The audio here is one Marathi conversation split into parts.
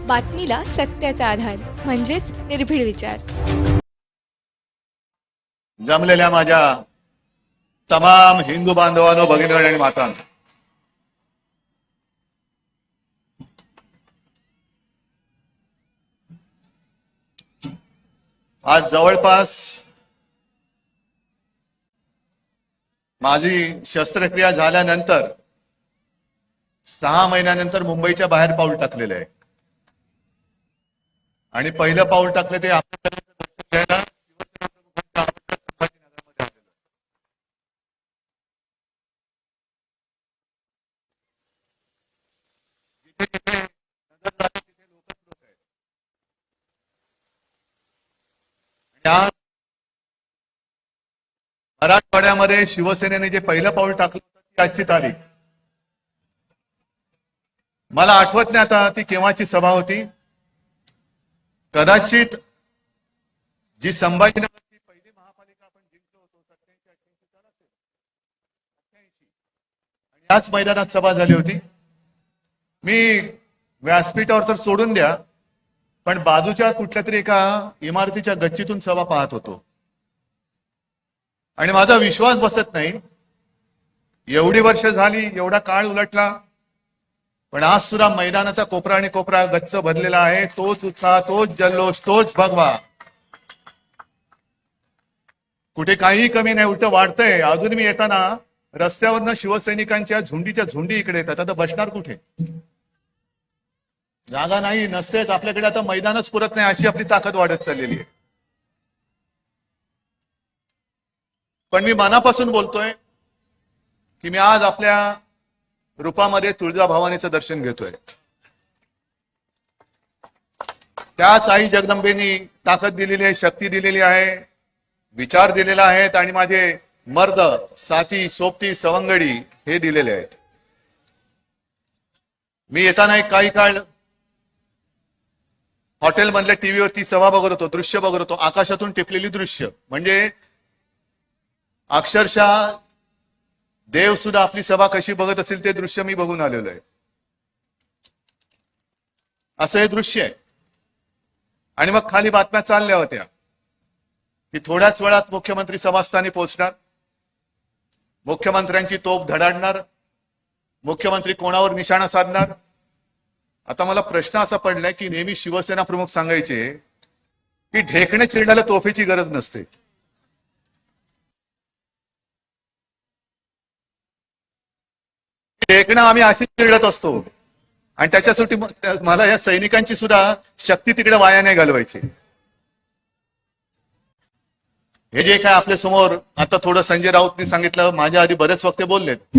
बातमीला सत्याचा आधार म्हणजेच निर्भीड विचार. जमलेल्या माझ्या तमाम हिंदू बांधवांनो, भगिनी आणि मातांनो, आज जवळपास माझी शस्त्रक्रिया झाल्यानंतर 6 महिन्यानंतर मुंबईच्या बाहेर पाऊल टाकलेलं आहे. आणि पहिलं पाऊल टाकलं ते आपल्याला मराठवाड्यामध्ये शिवसेनेने जे पहिलं पाऊल टाकलं ती आजची तारीख. मला आठवत नाही आता ती केव्हाची सभा होती. कदाचित जी संभाजीनगरची पहिली महापालिका आपण जिंकलो होतो 87-88 आणि याच मैदानात सभा झाली होती. मी व्यासपीठावर तर सोडून द्या, पण बाजूच्या कुठल्या तरी एका इमारतीच्या गच्चीतून सभा पाहत होतो आणि माझा विश्वास बसत नाही. एवढी वर्ष झाली, एवढा काळ उलटला, पण आज सुद्धा मैदानाचा कोपरा आणि कोपरा गच्च भरलेला आहे. तोच उत्साह, तोच जल्लोष, तोच भगवा. कुठे काही कमी नाही, उलट वाढतंय. अजून मी येताना रस्त्यावरनं शिवसैनिकांच्या झुंडीच्या झुंडी इकडे येतात. आता बसणार कुठे? जागा नाही, नसतेच आपल्याकडे. आता मैदानच पुरत नाही, अशी आपली ताकद वाढत चाललेली आहे. पण मी मनापासून बोलतोय की मी आज आपल्या रूपामध्ये तुळजाभवानीचं दर्शन घेतोय. त्याच आई जगदंबेनी ताकद दिलेली आहे, शक्ती दिलेली आहे, विचार दिलेला आहेत आणि माझे मर्द साथी सोबती सवंगडी हे दिलेले आहेत. मी येताना एक काही काळ हॉटेलमधल्या टीव्हीवरती सभा बघत होतो, दृश्य बघत होतो. आकाशातून टिपलेली दृश्य, म्हणजे अक्षरशः देव सुद्धा आपली सभा कशी बघत असेल ते दृश्य मी बघून आलेलो आहे. असं हे दृश्य आहे. आणि मग खाली बातम्या चालल्या होत्या की थोड्याच वेळात मुख्यमंत्री सभास्थानी पोहोचणार, मुख्यमंत्र्यांची तोफ धडाडणार, मुख्यमंत्री कोणावर निशाणा साधणार. आता मला प्रश्न असा पडलाय की नेहमी शिवसेना प्रमुख सांगायचे की ढेकणे चिरण्याला तोफेची गरज नसते. ढेकणं आम्ही अशी चिरडत असतो आणि त्याच्यासाठी मला या सैनिकांची सुद्धा शक्ती तिकडे वाया नाही घालवायची. हे जे काय आपल्या समोर आता थोडं संजय राऊतनी सांगितलं, माझ्या आधी बरेच वक्ते बोललेत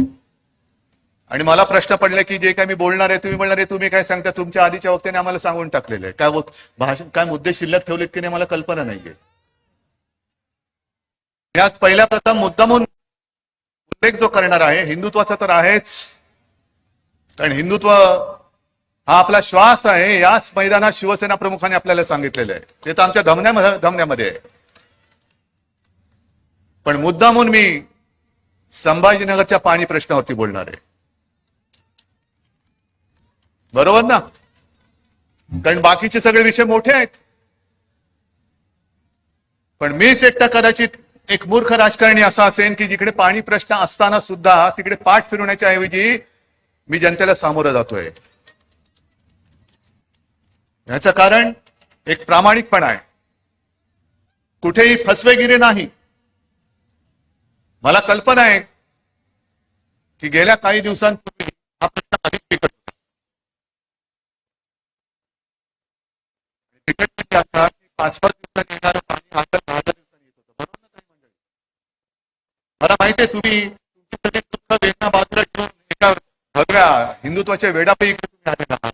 आणि मला प्रश्न पडले की जे काय मी बोलणार आहे, तुम्ही बोलणार आहे, तुम्ही काय सांगता? तुमच्या आधीच्या वक्त्याने आम्हाला सांगून टाकलेलं आहे. काय भाषण, काय मुद्दे शिल्लक ठेवलेत की नाही मला कल्पना नाहीये. याच पहिल्या प्रथम मुद्दामून उल्लेख जो करणार आहे हिंदुत्वाचा तर आहेच, कारण हिंदुत्व हा आपला श्वास आहे. याच मैदानात शिवसेना प्रमुखांनी आपल्याला सांगितलेलं आहे. ते तर आमच्या धमन्यामध्ये आहे. पण मुद्दामून मी संभाजीनगरच्या पाणी प्रश्नावरती बोलणार आहे. बरोबर ना? कारण बाकीचे सगळे विषय मोठे आहेत. पण मीच एकटा कदाचित एक मूर्ख राजकारणी असा असेल की जिकडे पाणी प्रश्न असताना सुद्धा तिकडे पाठ फिरवण्याच्या ऐवजी मी जनतेला सामोरं जातोय. याचं कारण एक प्रामाणिकपणा आहे, कुठेही फसवेगिरी नाही. मला कल्पना आहे की गेल्या काही दिवसांपूर्वी हा प्रश्न अधिक बिकट होता. 5-5 दिवसांनी येणारं पाणी आता 10 दिवसांनी येत होतं. बरोबर ना काही मंडळी? मला माहिती आहे तुम्ही तुमची दुःख वेदना बाजूला ठेवून एका भगव्या हिंदुत्वाच्या वेडापैकी तुम्ही आलेला आहात.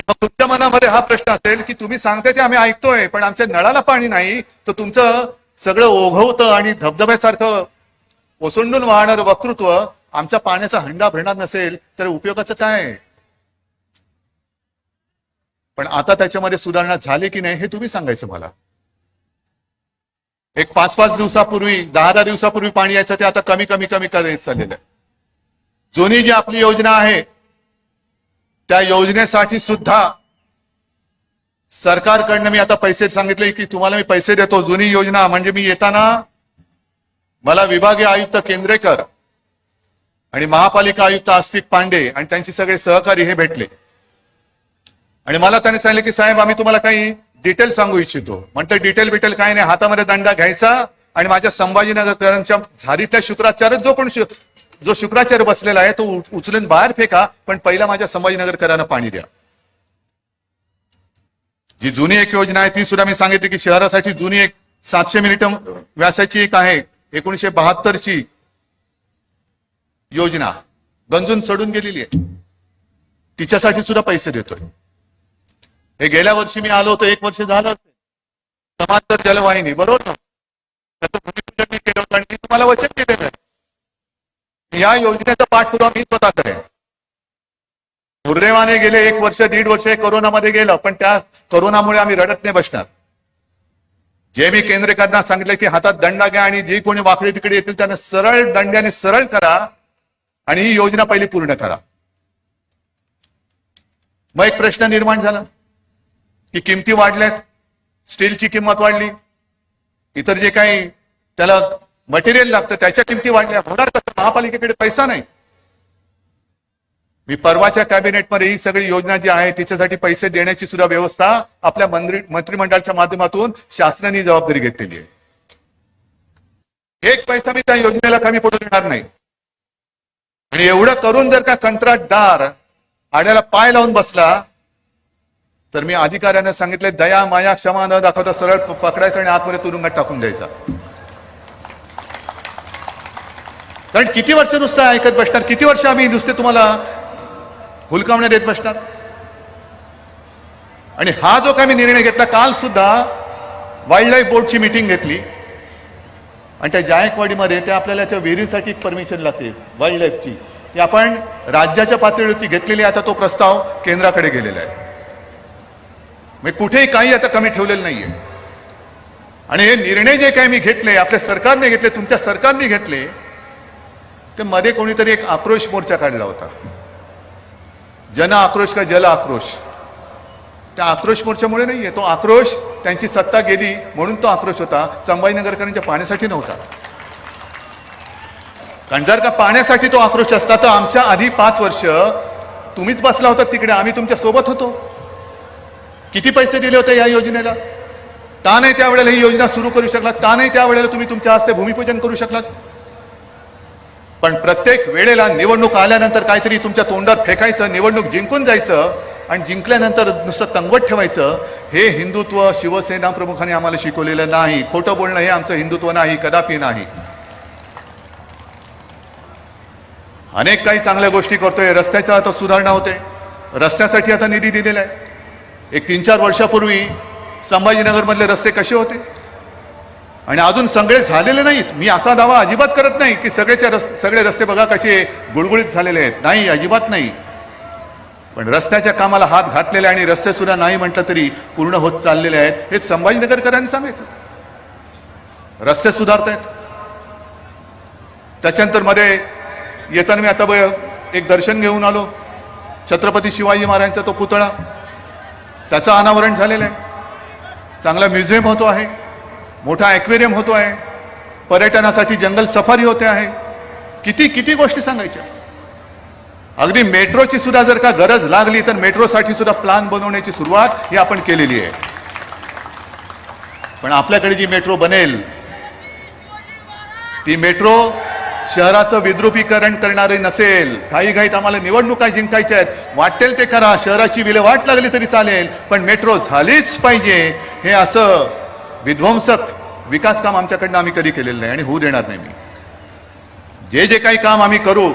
मग तुमच्या मनामध्ये हा प्रश्न असेल की तुम्ही सांगताय ते आम्ही ऐकतोय, पण आमच्या नळाला पाणी नाही, तर तुमचं सगळं ओघवतं आणि धबधब्यासारखं ओसंडून वाहणारं वक्तृत्व आमचा पाण्याचा हंडा भरणार नसेल तर उपयोगाचं काय? पण आता त्याच्यामध्ये सुधारणा झाली की नाही हे तुम्ही सांगायचं मला. एक 5-5 दिवसापूर्वी 10-10 दिवसापूर्वी पाणी यायचं ते आता कमी कमी कमी करत चाललेलं आहे. जुनी जी आपली योजना आहे त्या योजनेसाठी सुद्धा सरकारकडनं मी आता पैसे सांगितले की तुम्हाला मी पैसे देतो. जुनी योजना म्हणजे मी येताना मला विभागीय आयुक्त केंद्रेकर आणि महापालिका आयुक्त आस्तिक पांडे आणि त्यांचे सगळे सहकारी हे भेटले आणि मला त्यांनी सांगितले की साहेब आम्ही तुम्हाला काही डिटेल सांगू इच्छितो. म्हटलं डिटेल काय नाही, हातामध्ये दंडा घ्यायचा आणि माझ्या संभाजीनगरकरांच्या झारीतल्या शुक्राचार्य जो शुक्राचार्य बसलेला आहे तो उचलून बाहेर फेका, पण पहिला माझ्या संभाजीनगरकरांना पाणी द्या. जी जुनी एक योजना आहे ती सुद्धा मी सांगितली की शहरासाठी जुनी एक 700 मिलिमीटर व्यासाची एक आहे 1972 ची योजना गंजून सडून गेलेली आहे, तिच्यासाठी सुद्धा पैसे देतोय. हे गेल्या वर्षी मी आलो होतो, 1 वर्ष झालं समांतर जलवाहिनी बरोबर ना, त्याचं भूमिपूजन मी केलं होतं आणि मी तुम्हाला वचन केलेलं आहे. या योजनेचा पाठपुरावा मी स्वतः करेन. दुर्दैवाने गेले 1 वर्ष 1.5 वर्ष कोरोनामध्ये गेलं, पण त्या कोरोनामुळे आम्ही रडत नाही बसणार. जे मी केंद्रेकरांना सांगितलं की हातात दंडा घ्या आणि जे कोणी वाकडे तिकडे येतील त्यांना सरळ दंड्याने सरळ करा आणि ही योजना पहिली पूर्ण करा. मग एक प्रश्न निर्माण झाला की किमती वाढल्यात, स्टीलची किंमत वाढली, इतर जे काही त्याला मटेरियल लागतं त्याच्या किमती वाढल्या. होणार कसं? महापालिकेकडे पैसा नाही. मी परवाच्या कॅबिनेटमध्ये ही सगळी योजना जी आहे तिच्यासाठी पैसे देण्याची सुद्धा व्यवस्था आपल्या मंत्रिमंडळाच्या माध्यमातून शासनाने जबाबदारी घेतलेली आहे. 1 पैसा मी त्या योजनेला कमी पडू देणार नाही. आणि एवढं करून जर का कंत्राटदार आड्याला पाय लावून बसला तर मी अधिकाऱ्यांना सांगितले दया माया क्षमा न दाखवता सरळ पकडायचं आणि आतमध्ये तुरुंगात टाकून द्यायचा. कारण किती वर्ष नुसतं ऐकत बसणार, किती वर्ष आम्ही नुसते तुम्हाला हुलकावण्या देत बसणार. आणि हा जो काही मी निर्णय घेतला, काल सुद्धा वाईल्ड लाईफ बोर्डची मीटिंग घेतली आणि त्या जायकवाडीमध्ये ते आपल्याला याच्या विहिरीसाठी परमिशन लागते वाईल्ड लाईफची, ती आपण राज्याच्या पातळीवरती घेतलेली. आता तो प्रस्ताव केंद्राकडे गेलेला आहे. म्हणजे कुठेही काही आता कमी ठेवलेलं नाहीये. आणि हे निर्णय जे काही मी घेतले, आपल्या सरकारने घेतले, तुमच्या सरकारने घेतले, ते मध्ये कोणीतरी एक आक्रोश मोर्चा काढला होता, जन आक्रोश का जल आक्रोश. त्या आक्रोश मोर्चामुळे नाहीये तो आक्रोश, त्यांची सत्ता गेली म्हणून तो आक्रोश होता. संभाजीनगरकरांच्या पाण्यासाठी नव्हता. कारण जर का पाण्यासाठी तो आक्रोश असता तर आमच्या आधी 5 वर्ष तुम्हीच बसला होता तिकडे, आम्ही तुमच्या सोबत होतो. किती पैसे दिले होते या योजनेला? का नाही त्यावेळेला ही योजना सुरू करू शकलात? का नाही त्यावेळेला तुम्ही तुमच्या हस्ते भूमिपूजन करू शकलात? पण प्रत्येक वेळेला निवडणूक आल्यानंतर काहीतरी तुमच्या तोंडात फेकायचं, निवडणूक जिंकून जायचं आणि जिंकल्यानंतर नुसतं तंगवट ठेवायचं. हे हिंदुत्व शिवसेना प्रमुखांनी आम्हाला शिकवलेलं नाही. खोटं बोलणं हे आमचं हिंदुत्व नाही, कदापि नाही. अनेक काही चांगल्या गोष्टी करतोय. रस्त्याच्या आता सुधारणा होते, रस्त्यासाठी आता निधी दिलेला आहे. एक 3-4 वर्षापूर्वी संभाजीनगर मधले रस्ते कसे होते आणि अजून सगळे झालेले नाहीत. मी असा दावा अजिबात करत नाही की सगळे रस्ते बघा कसे गुळगुळीत झालेले आहेत, नाही, अजिबात नाही. पण रस्त्याच्या कामाला हात घातलेले आणि रस्ते सुद्धा नाही म्हटलं तरी पूर्ण होत चाललेले आहेत. हे संभाजीनगरकरांनी सांगायचं. रस्ते सुधारत आहेत. त्याच्यानंतर मध्ये येताना मी आता एक दर्शन घेऊन आलो, छत्रपती शिवाजी महाराजांचा तो पुतळा, त्याचं अनावरण झालेलं आहे. चांगला म्युझियम होतो आहे, मोठा ॲक्वेरियम होतो आहे, पर्यटनासाठी जंगल सफारी होते आहे. किती किती गोष्टी सांगायच्या. अगदी मेट्रोची सुद्धा जर का गरज लागली तर मेट्रोसाठी सुद्धा प्लॅन बनवण्याची सुरुवात ही आपण केलेली आहे. पण आपल्याकडे जी मेट्रो बनेल ती मेट्रो शहराचं विद्रुपीकरण करणारे नसेल. काही घाईत आम्हाला निवडणुका जिंकायच्या आहेत, वाटेल ते करा, शहराची विल्हेवाट लागली तरी चालेल, पण मेट्रो झालीच पाहिजे. हे असं विध्वंसक विकास काम आमच्याकडनं आम्ही कधी केलेलं नाही आणि होऊ देणार नाही. मी जे काही काम आम्ही करू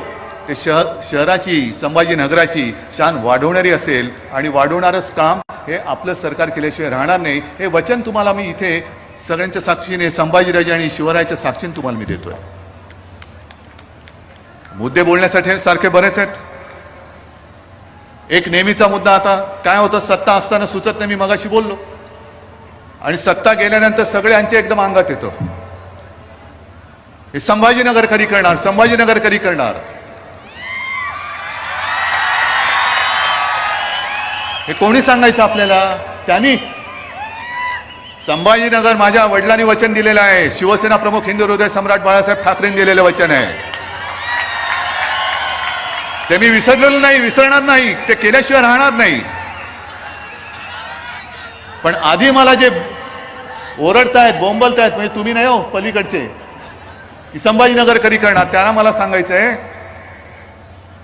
ते शहराची, संभाजीनगराची शान वाढवणारी असेल आणि वाढवणारच काम हे आपलं सरकार केल्याशिवाय राहणार नाही. हे वचन तुम्हाला मी इथे सगळ्यांच्या साक्षीने, संभाजीराजे आणि शिवरायाच्या साक्षीने तुम्हाला मी देतोय. मुद्दे बोलण्यासाठी सारखे बरेच आहेत. एक नेहमीचा मुद्दा आता काय होतं, सत्ता असताना सुचत नाही. मी मगाशी बोललो आणि सत्ता गेल्यानंतर सगळ्यांचे एकदम अंगात येतं, हे संभाजीनगर कधी करणार, संभाजीनगर कधी करणार. हे कोणी सांगायचं आपल्याला? त्यांनी. संभाजीनगर माझ्या वडिलांनी वचन दिलेलं आहे, शिवसेना प्रमुख हिंदू हृदय सम्राट बाळासाहेब ठाकरेंनी दिलेलं वचन आहे. ते मी विसरलेलं नाही, विसरणार नाही, ते केल्याशिवाय राहणार नाही. पण आधी मला जे ओरडतायत, बोंबलतायत, म्हणजे तुम्ही नाही हो, पलीकडचे, की संभाजीनगर कधी करणार, त्यांना मला सांगायचं आहे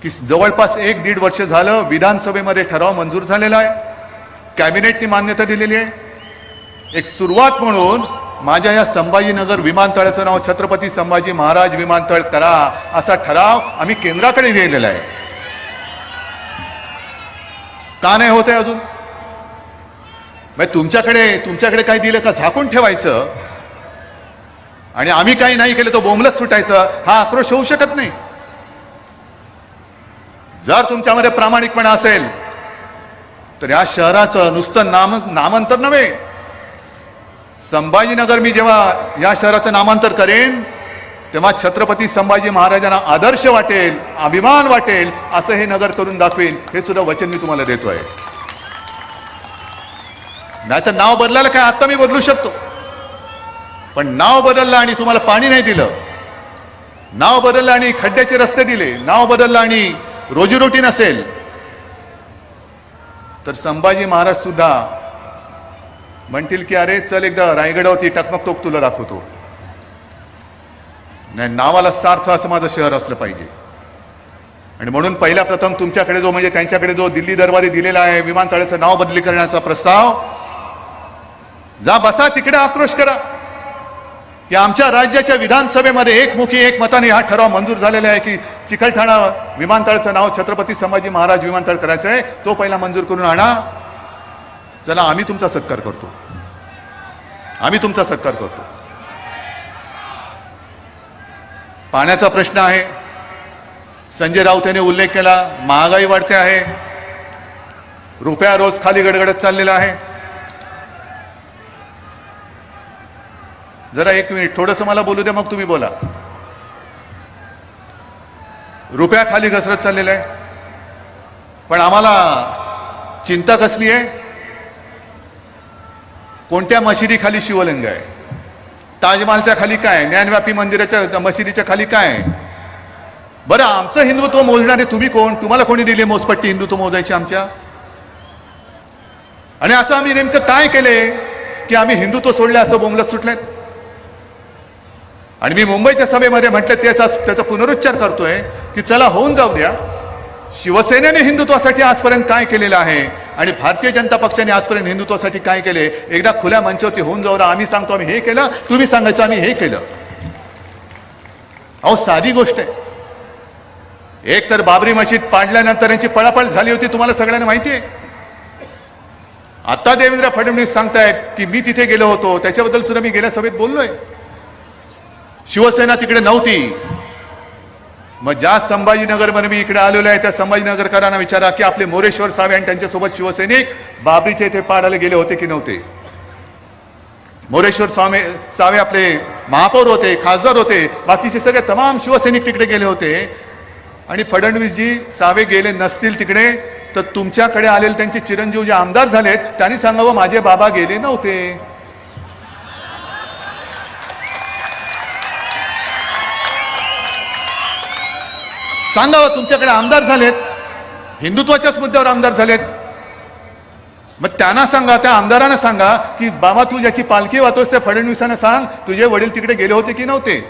की जवळपास 1-1.5 वर्ष झालं विधानसभेमध्ये ठराव मंजूर झालेला आहे, कॅबिनेटने मान्यता दिलेली आहे. एक सुरुवात म्हणून माझ्या या संभाजीनगर विमानतळाचं नाव छत्रपती संभाजी महाराज विमानतळ करा असा ठराव आम्ही केंद्राकडे दिलेला आहे. का नाही होत आहे अजून? तुमच्याकडे काही दिलं का झाकून ठेवायचं आणि आम्ही काही नाही केलं तर बोंबलत सुटायचं? हा आक्रोश होऊ शकत नाही. जर तुमच्यामध्ये प्रामाणिकपणा असेल तर या शहराचं नुसतं नामांतर नव्हे, संभाजीनगर मी जेव्हा या शहराचं नामांतर करेन तेव्हा छत्रपती संभाजी महाराजांना आदर्श वाटेल, अभिमान वाटेल, असं हे नगर करून दाखवेन. हे सुद्धा वचन मी तुम्हाला देतोय. नाहीतर नाव बदलायला काय आता मी बदलू शकतो, पण नाव बदललं आणि तुम्हाला पाणी नाही दिलं, नाव बदललं आणि खड्ड्याचे रस्ते दिले, नाव बदललं आणि रोजीरोटी नसेल, तर संभाजी महाराज सुद्धा म्हणतील की अरे चल एकदा रायगडावरती टकमक तोक तुला दाखवतो. नाही, नावाला सार्थ असं माझं शहर असलं पाहिजे. आणि म्हणून पहिला प्रथम तुमच्याकडे जो, म्हणजे त्यांच्याकडे जो दिल्ली दरबारी दिलेला आहे विमानतळाचं नाव बदली करण्याचा प्रस्ताव, जा बसा तिकडे, आक्रोश करा की आमच्या राज्याच्या विधानसभेमध्ये एकमुखी एकमताने हा ठराव मंजूर झालेला आहे की चिकलठाणा विमानतळाचं नाव छत्रपती संभाजी महाराज विमानतळ करायचं आहे. तो पहिला मंजूर करून आणा. चला, आम्ही तुमचा सत्कार करतो, आम्ही तुमचा सत्कार करतो. पाण्याचा प्रश्न आहे, संजय राऊत यांनी उल्लेख केला. महागाई वाढते आहे, रुपया रोज खाली गडगडत चाललेला आहे. जरा एक मिनिट, थोडंसं मला बोलू द्या, मग तुम्ही बोला. रुपया खाली घसरत चाललेला आहे, पण आम्हाला चिंता कसली आहे? कोणत्या मशिदी खाली शिवलिंग आहे? ताजमहालच्या खाली काय? ज्ञानव्यापी मंदिराच्या मशिदीच्या खाली काय? बरं, आमचं हिंदुत्व मोजणारे तुम्ही कोण? तुम्हाला कोणी दिले मोजपट्टी हिंदुत्व मोजायची आमच्या? आणि असं आम्ही नेमकं काय केले की आम्ही हिंदुत्व सोडले असं बोंबलत सुटलेत? आणि मी मुंबईच्या सभेमध्ये म्हटलं, त्याचा पुनरुच्चार करतोय की चला होऊन जाऊ द्या. शिवसेनेने हिंदुत्वासाठी आजपर्यंत काय केलेलं आहे आणि भारतीय जनता पक्षाने आजपर्यंत हिंदुत्वासाठी काय केले, एकदा खुल्या मंचावरती होऊन जाऊ. आम्ही सांगतो आम्ही हे केलं, तुम्ही सांगायचं आम्ही हे केलं. अहो, साधी गोष्ट आहे. एक तर बाबरी मशीद पाडल्यानंतर यांची पळापळ झाली होती, तुम्हाला सगळ्यांना माहिती आहे. आता देवेंद्र फडणवीस सांगतायत की मी तिथे गेलो होतो, त्याच्याबद्दल सुद्धा मी गेल्या सभेत बोललोय. शिवसेना तिकडे नव्हती. मग ज्या संभाजीनगरमध्ये मी इकडे आलेलो आहे त्या संभाजीनगरकरांना विचारा की आपले मोरेश्वर सावे आणि त्यांच्यासोबत शिवसैनिक बाबरीचे इथे पाडायला गेले होते की नव्हते? मोरेश्वर सावे आपले महापौर होते, खासदार होते, बाकीचे सगळे तमाम शिवसैनिक तिकडे गेले होते. आणि फडणवीसजी सावे गेले नसतील तिकडे तर तुमच्याकडे आलेले त्यांचे चिरंजीव जे आमदार झालेत त्यांनी सांगावं माझे बाबा गेले नव्हते. सांगावं, तुमच्याकडे आमदार झालेत, हिंदुत्वाच्याच मुद्द्यावर आमदार झालेत. मग त्यांना सांगा, त्या आमदारांना सांगा की बाबा तू ज्याची पालखी वाहतोस त्या फडणवीसांना सांग तुझे वडील तिकडे गेले होते की नव्हते.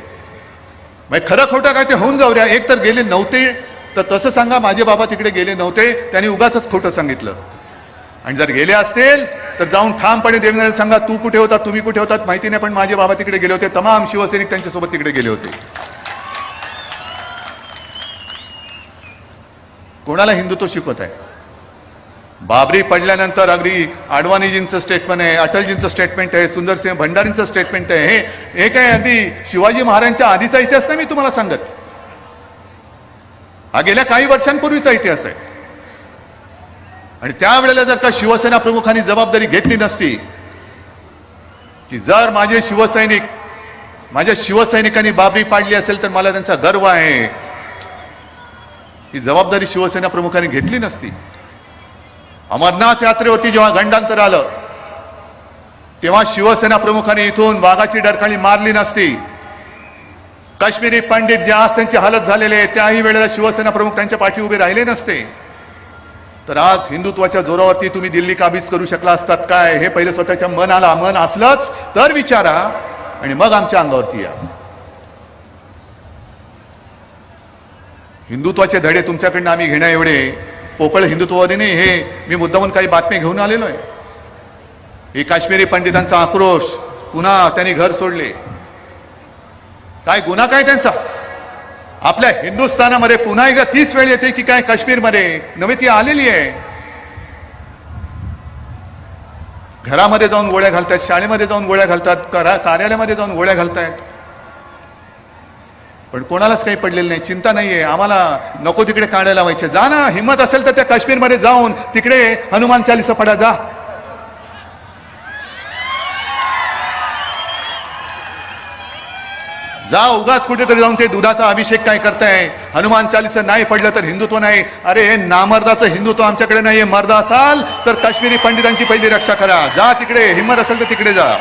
मग खरं खोटं काय ते होऊन जाऊ द्या. एक तर गेले नव्हते तर तसं सांगा माझे बाबा तिकडे गेले नव्हते, त्यांनी उगाच खोटं सांगितलं. आणि जर गेले असतील तर जाऊन ठामपणे देवेंद्रला सांगा तू कुठे होता, तुम्ही कुठे होतात माहिती नाही, पण माझे बाबा तिकडे गेले होते, तमाम शिवसैनिक त्यांच्यासोबत तिकडे गेले होते. कोणाला हिंदुत्व शिकवत आहे? बाबरी पडल्यानंतर अगदी अडवाणीजींचं स्टेटमेंट आहे, अटलजींचं स्टेटमेंट आहे, सुंदरसिंह भंडारींचं स्टेटमेंट आहे. हे काय अगदी शिवाजी महाराजांच्या आधीचा इतिहास नाही मी तुम्हाला सांगत, हा गेल्या काही वर्षांपूर्वीचा इतिहास आहे. आणि त्यावेळेला जर का शिवसेना प्रमुखांनी जबाबदारी घेतली नसती की जर माझ्या शिवसैनिकांनी बाबरी पाडली असेल तर मला त्यांचा गर्व आहे, ही जबाबदारी शिवसेना प्रमुखांनी घेतली नसती अमरनाथ यात्रेवरती जेव्हा गंडांतर आलं तेव्हा शिवसेना प्रमुखांनी इथून वाघाची डरकाळी मारली नसती, काश्मीरी पंडित ज्या आज त्यांची हालत झालेली आहे त्याही वेळेला शिवसेना प्रमुख त्यांच्या पाठी उभे राहिले नसते, तर आज हिंदुत्वाच्या जोरावरती तुम्ही दिल्ली काबीज करू शकला असतात काय, हे पहिले स्वतःच्या मनाला मन असलंच तर विचारा आणि मग आमच्या अंगावरती या. हिंदुत्वाचे धडे तुमच्याकडनं आम्ही घेण्या एवढे पोकळ हिंदुत्ववादी नाही, हे मी मुद्दामून काही बातम्या घेऊन आलेलो आहे. हे काश्मीरी पंडितांचा आक्रोश, पुन्हा त्यांनी घर सोडले, काय गुन्हा काय त्यांचा? आपल्या हिंदुस्थानामध्ये पुन्हा एकदा तीच वेळ येते की काय काश्मीरमध्ये नव्हे, ती आलेली आहे. घरामध्ये जाऊन गोळ्या घालतात, शाळेमध्ये जाऊन गोळ्या घालतात, कार्यालयामध्ये जाऊन गोळ्या घालतायत, पण कोणालाच काही पडलेलं नाही, चिंता नाहीये. आम्हाला नको तिकडे काढायला व्हायचे, जा ना, हिंमत असेल तर त्या काश्मीरमध्ये जाऊन तिकडे हनुमान चालीसा पडा, जा. जा, उगाच कुठेतरी जाऊन ते दुधाचा अभिषेक काय करताय, हनुमान चालीसा नाही पडलं तर हिंदुत्व नाही. अरे हे नामर्दाचं हिंदुत्व आमच्याकडे नाहीये. मर्द असाल तर काश्मीरी पंडितांची पहिली रक्षा करा, जा तिकडे, हिंमत असेल तर तिकडे जा.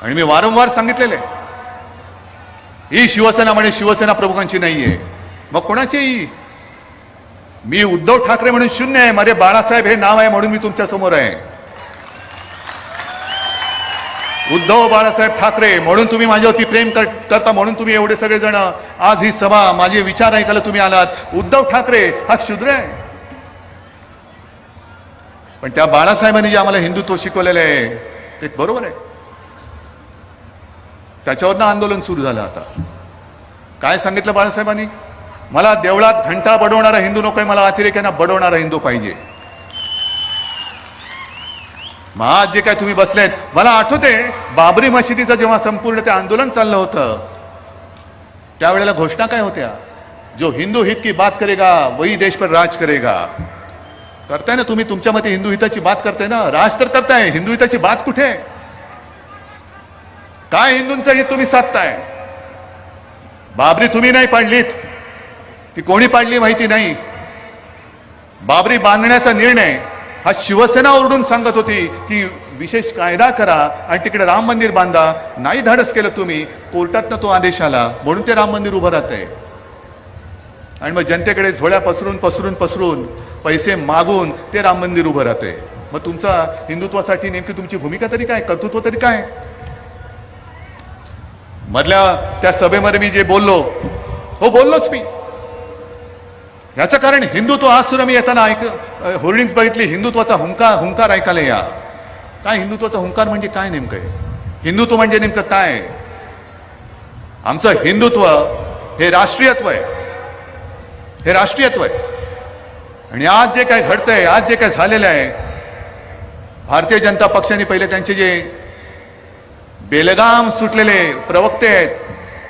आणि मी वारंवार सांगितलेले, ही शिवसेना म्हणे शिवसेना प्रमुखांची नाहीये, मग कोणाची? मी उद्धव ठाकरे म्हणून शून्य आहे, माझे बाळासाहेब हे नाव आहे म्हणून मी तुमच्या समोर आहे. उद्धव बाळासाहेब ठाकरे म्हणून तुम्ही माझ्यावरती प्रेम करता, म्हणून तुम्ही एवढे सगळे जण आज ही सभा माझे विचार ऐकायला तुम्ही आलात. उद्धव ठाकरे हा क्षुद्र आहे, पण त्या बाळासाहेबांनी जे आम्हाला हिंदुत्व शिकवलेलं आहे ते बरोबर आहे. त्याच्यावरनं आंदोलन सुरू झालं. आता काय सांगितलं बाळासाहेबांनी? मला देवळात घंटा बडवणारा हिंदू नकोय, मला अतिरेक्यांना बडवणारा हिंदू पाहिजे. मग आज जे काय तुम्ही बसलेत, मला आठवते बाबरी मशिदीचं जेव्हा संपूर्ण ते आंदोलन चाललं होतं त्यावेळेला घोषणा काय होत्या? जो हिंदू हित की बात करेगा वही देश पर राज करेगा. करताय ना तुम्ही, तुमच्या मते हिंदू हिताची बात करताय ना, राज तर करताय, हिंदू हिताची बात कुठे? काय हिंदूंचं हित तुम्ही साधताय? बाबरी तुम्ही नाही पाडलीत, ती कोणी पाडली माहिती नाही. बाबरी बांधण्याचा निर्णय हा शिवसेना ओरडून सांगत होती की विशेष कायदा करा आणि तिकडे राम मंदिर बांधा. नाही धाडस केलं तुम्ही, कोर्टातनं तो आदेश आला म्हणून ते राम मंदिर उभं राहतंय. आणि मग जनतेकडे झोळ्या पसरून पसरून पसरून पैसे मागून ते राम मंदिर उभं राहतंय. मग तुमचा हिंदुत्वासाठी नेमकी तुमची भूमिका तरी काय, कर्तृत्व तरी काय? मधल्या त्या सभेमध्ये मी जे बोललो, हो बोललोच मी. याचं कारण हिंदुत्व, आज सुद्धा मी येताना होर्डिंग्स बघितली, हिंदुत्वाचा हुंकार ऐकायला या. काय हिंदुत्वाचा हुंकार म्हणजे काय नेमकं आहे? हिंदुत्व म्हणजे नेमकं काय? आमचं हिंदुत्व हे राष्ट्रीयत्व आहे, हे राष्ट्रीयत्व आहे. आणि आज जे काय घडतंय, आज जे काय झालेलं आहे, भारतीय जनता पक्षाने पहिले त्यांचे जे बेलगाम सुटलेले प्रवक्ते आहेत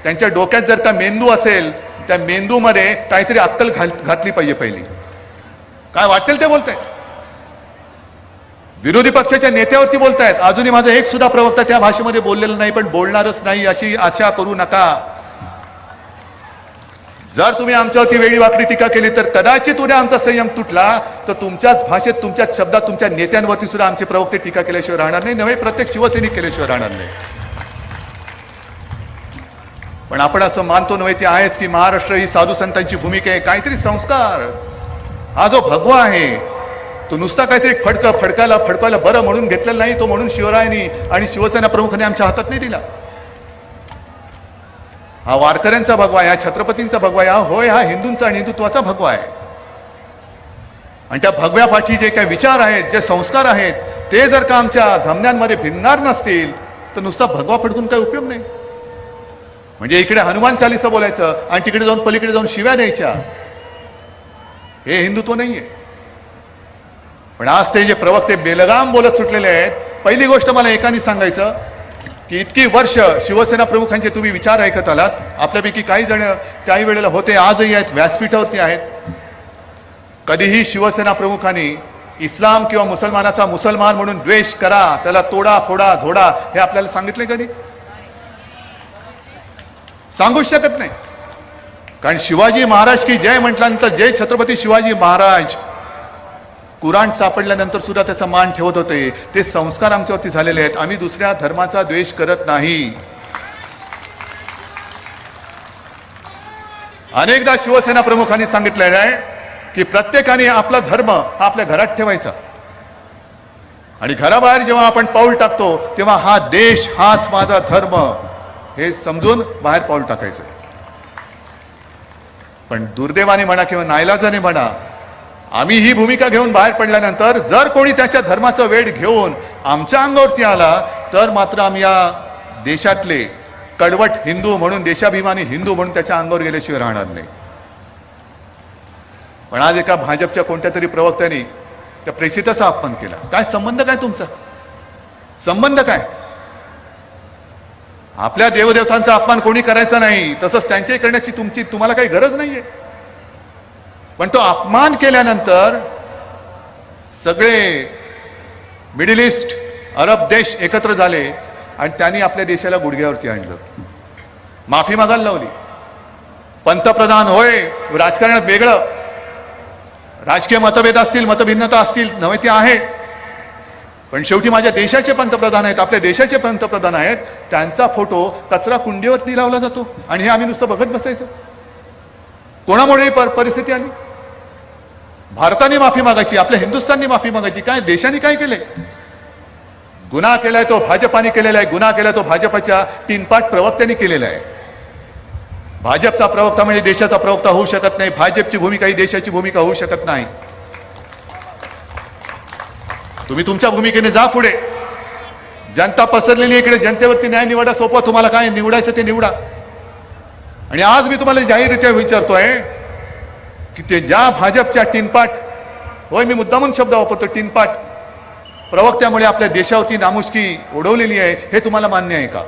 त्यांच्या डोक्यात जर का मेंदू असेल, त्या मेंदूमध्ये काहीतरी अक्कल घातली पाहिजे पहिली. काय वाटेल ते बोलतायत, विरोधी पक्षाच्या नेत्यावरती बोलतायत. अजूनही माझा एक सुद्धा प्रवक्ता त्या भाषेमध्ये बोललेला नाही, पण बोलणारच नाही अशी आशा करू नका. जर तुम्ही आमच्यावरती वेळी वाकडी टीका केली तर कदाचित उद्या आमचा संयम तुटला तर तुमच्याच भाषेत, तुमच्याच शब्दात, तुमच्या नेत्यांवरती सुद्धा आमचे प्रवक्ते टीका केल्याशिवाय राहणार नाही, नव्हे प्रत्येक शिवसैनिक केल्याशिवाय राहणार नाही. पण आपण असं मानतो नव्हे, ते आहेच की महाराष्ट्र ही साधू संतांची भूमिका आहे. काहीतरी संस्कार, हा जो भगवा आहे तो नुसता काहीतरी फडकायला बरं म्हणून घेतलेला नाही, तो म्हणून शिवरायांनी आणि शिवसेना प्रमुखांनी आमच्या हातात नाही दिला. हा वारकऱ्यांचा भगवा आहे, हा छत्रपतींचा भगवा आहे, होय हा हिंदूंचा आणि हिंदुत्वाचा भगवा आहे. आणि त्या भगव्या पाठी जे काही विचार आहेत, जे संस्कार आहेत, ते जर का आमच्या धमन्यांमध्ये भिनणार नसतील तर नुसता भगवा फडकून काही उपयोग नाही. म्हणजे इकडे हनुमान चालीसा बोलायचं आणि तिकडे जाऊन पलीकडे जाऊन शिव्या द्यायच्या, हे हिंदुत्व नाहीये. पण आज ते जे प्रवक्ते बेलगाम बोलत सुटलेले आहेत, पहिली गोष्ट मला एकाने सांगायचं की इतकी वर्ष शिवसेना प्रमुखांचे तुम्ही विचार ऐकत आलात. आपल्यापैकी काही जण काही वेळेला होते, आजही आहेत, व्यासपीठावरती आहेत. कधीही शिवसेना प्रमुखांनी इस्लाम किंवा मुसलमानाचा मुसलमान म्हणून द्वेष करा, त्याला तोडा फोडा झोडा, हे आपल्याला सांगितले कधी? सांगूच शकत नाही. कारण शिवाजी महाराज की जय म्हटल्यानंतर जय छत्रपती शिवाजी महाराज कुराण सापडल्यानंतर सुद्धा त्याचा मान ठेवत होते. ते संस्कार आमच्यावरती झालेले आहेत. आम्ही दुसऱ्या धर्माचा द्वेष करत नाही. अनेकदा शिवसेना प्रमुखांनी सांगितलेलं आहे की प्रत्येकाने आपला धर्म हा आपल्या घरात ठेवायचा आणि घराबाहेर जेव्हा आपण पाऊल टाकतो तेव्हा हा देश हाच माझा धर्म हे समजून बाहेर पाऊल टाकायचं. पण दुर्दैवाने म्हणा किंवा नाईलाजाने म्हणा, आम्ही ही भूमिका घेऊन बाहेर पडल्यानंतर जर कोणी त्याच्या धर्माचा वेळ घेऊन आमच्या अंगावरती आला तर मात्र आम्ही या देशातले कडवट हिंदू म्हणून, देशाभिमानी हिंदू म्हणून त्याच्या अंगावर गेल्याशिवाय राहणार नाही. पण आज एका भाजपच्या कोणत्या तरी प्रवक्त्याने त्या प्रेषिताचा अपमान केला. काय संबंध, काय तुमचा संबंध काय? आपल्या देवदेवतांचा अपमान कोणी करायचा नाही, तसंच त्यांच्याही करण्याची तुम्हाला काही गरज नाहीये. पण तो अपमान केल्यानंतर सगळे मिडल ईस्ट, अरब देश एकत्र झाले आणि त्यांनी आपल्या देशाला गुडघ्यावरती आणलं, माफी मागायला लावली. पंतप्रधान होय, राजकारणात वेगळं, राजकीय मतभेद असतील, मतभिन्नता असतील, नव्हे ते आहे, पण शेवटी माझ्या देशाचे पंतप्रधान आहेत, आपल्या देशाचे पंतप्रधान आहेत. त्यांचा फोटो कचरा कुंडीवरती लावला जातो आणि हे आम्ही नुसतं बघत बसायचं. कोणामुळे परिस्थिती आली? भारताने माफी मागायची, आपल्या हिंदुस्थानने माफी मागायची. काय देशाने काय केलंय? गुन्हा केलाय तो भाजपाने केलेला आहे. गुन्हा केलाय तो भाजपाच्या तीनपाट प्रवक्त्यांनी केलेला आहे. भाजपचा प्रवक्ता म्हणजे देशाचा प्रवक्ता होऊ शकत नाही. भाजपची भूमिका ही देशाची भूमिका होऊ शकत नाही. तुम्ही तुमच्या भूमिकेने जा पुढे. जनता पसरलेली इकडे, जनतेवरती न्याय निवडा सोपवा. तुम्हाला काय निवडायचं ते निवडा. आणि आज मी तुम्हाला जाहीररित्या विचारतोय की ते ज्या भाजपच्या टीनपाट, होय मी मुद्दामून शब्द वापरतो, टीनपाट प्रवक्त्यामुळे आपल्या देशावरती नामुष्की ओढवलेली आहे, हे तुम्हाला मान्य आहे का?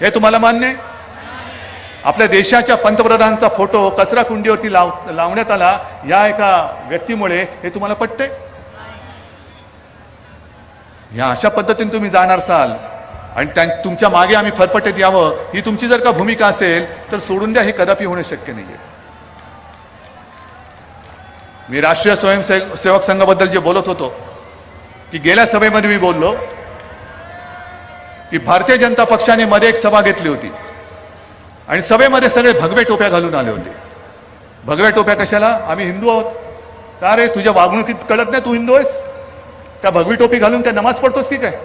हे तुम्हाला मान्य आहे? आपल्या देशाच्या पंतप्रधानांचा फोटो कचरा कुंडीवरती लावण्यात आला या एका व्यक्तीमुळे, हे तुम्हाला पटते? या अशा पद्धतीने तुम्ही जाणार असाल आणि तुमच्या मागे आम्ही फरफटत यावं, ही तुमची जर का भूमिका असेल तर सोडून द्या. हे कदापि होणं शक्य नाहीये. मी राष्ट्रीय स्वयंसेवक संघाबद्दल जे बोलत होतो की गेल्या सभेमध्ये मी बोललो की भारतीय जनता पक्षाने मध्ये एक सभा घेतली होती आणि सभेमध्ये सगळे भगवे टोप्या घालून आले होते. भगव्या टोप्या कशाला? आम्ही हिंदू आहोत. का रे, तुझ्या वागणुकीत कळत नाही तू हिंदू आहेस का? भगवी टोपी घालून काय नमाज पडतोस की काय?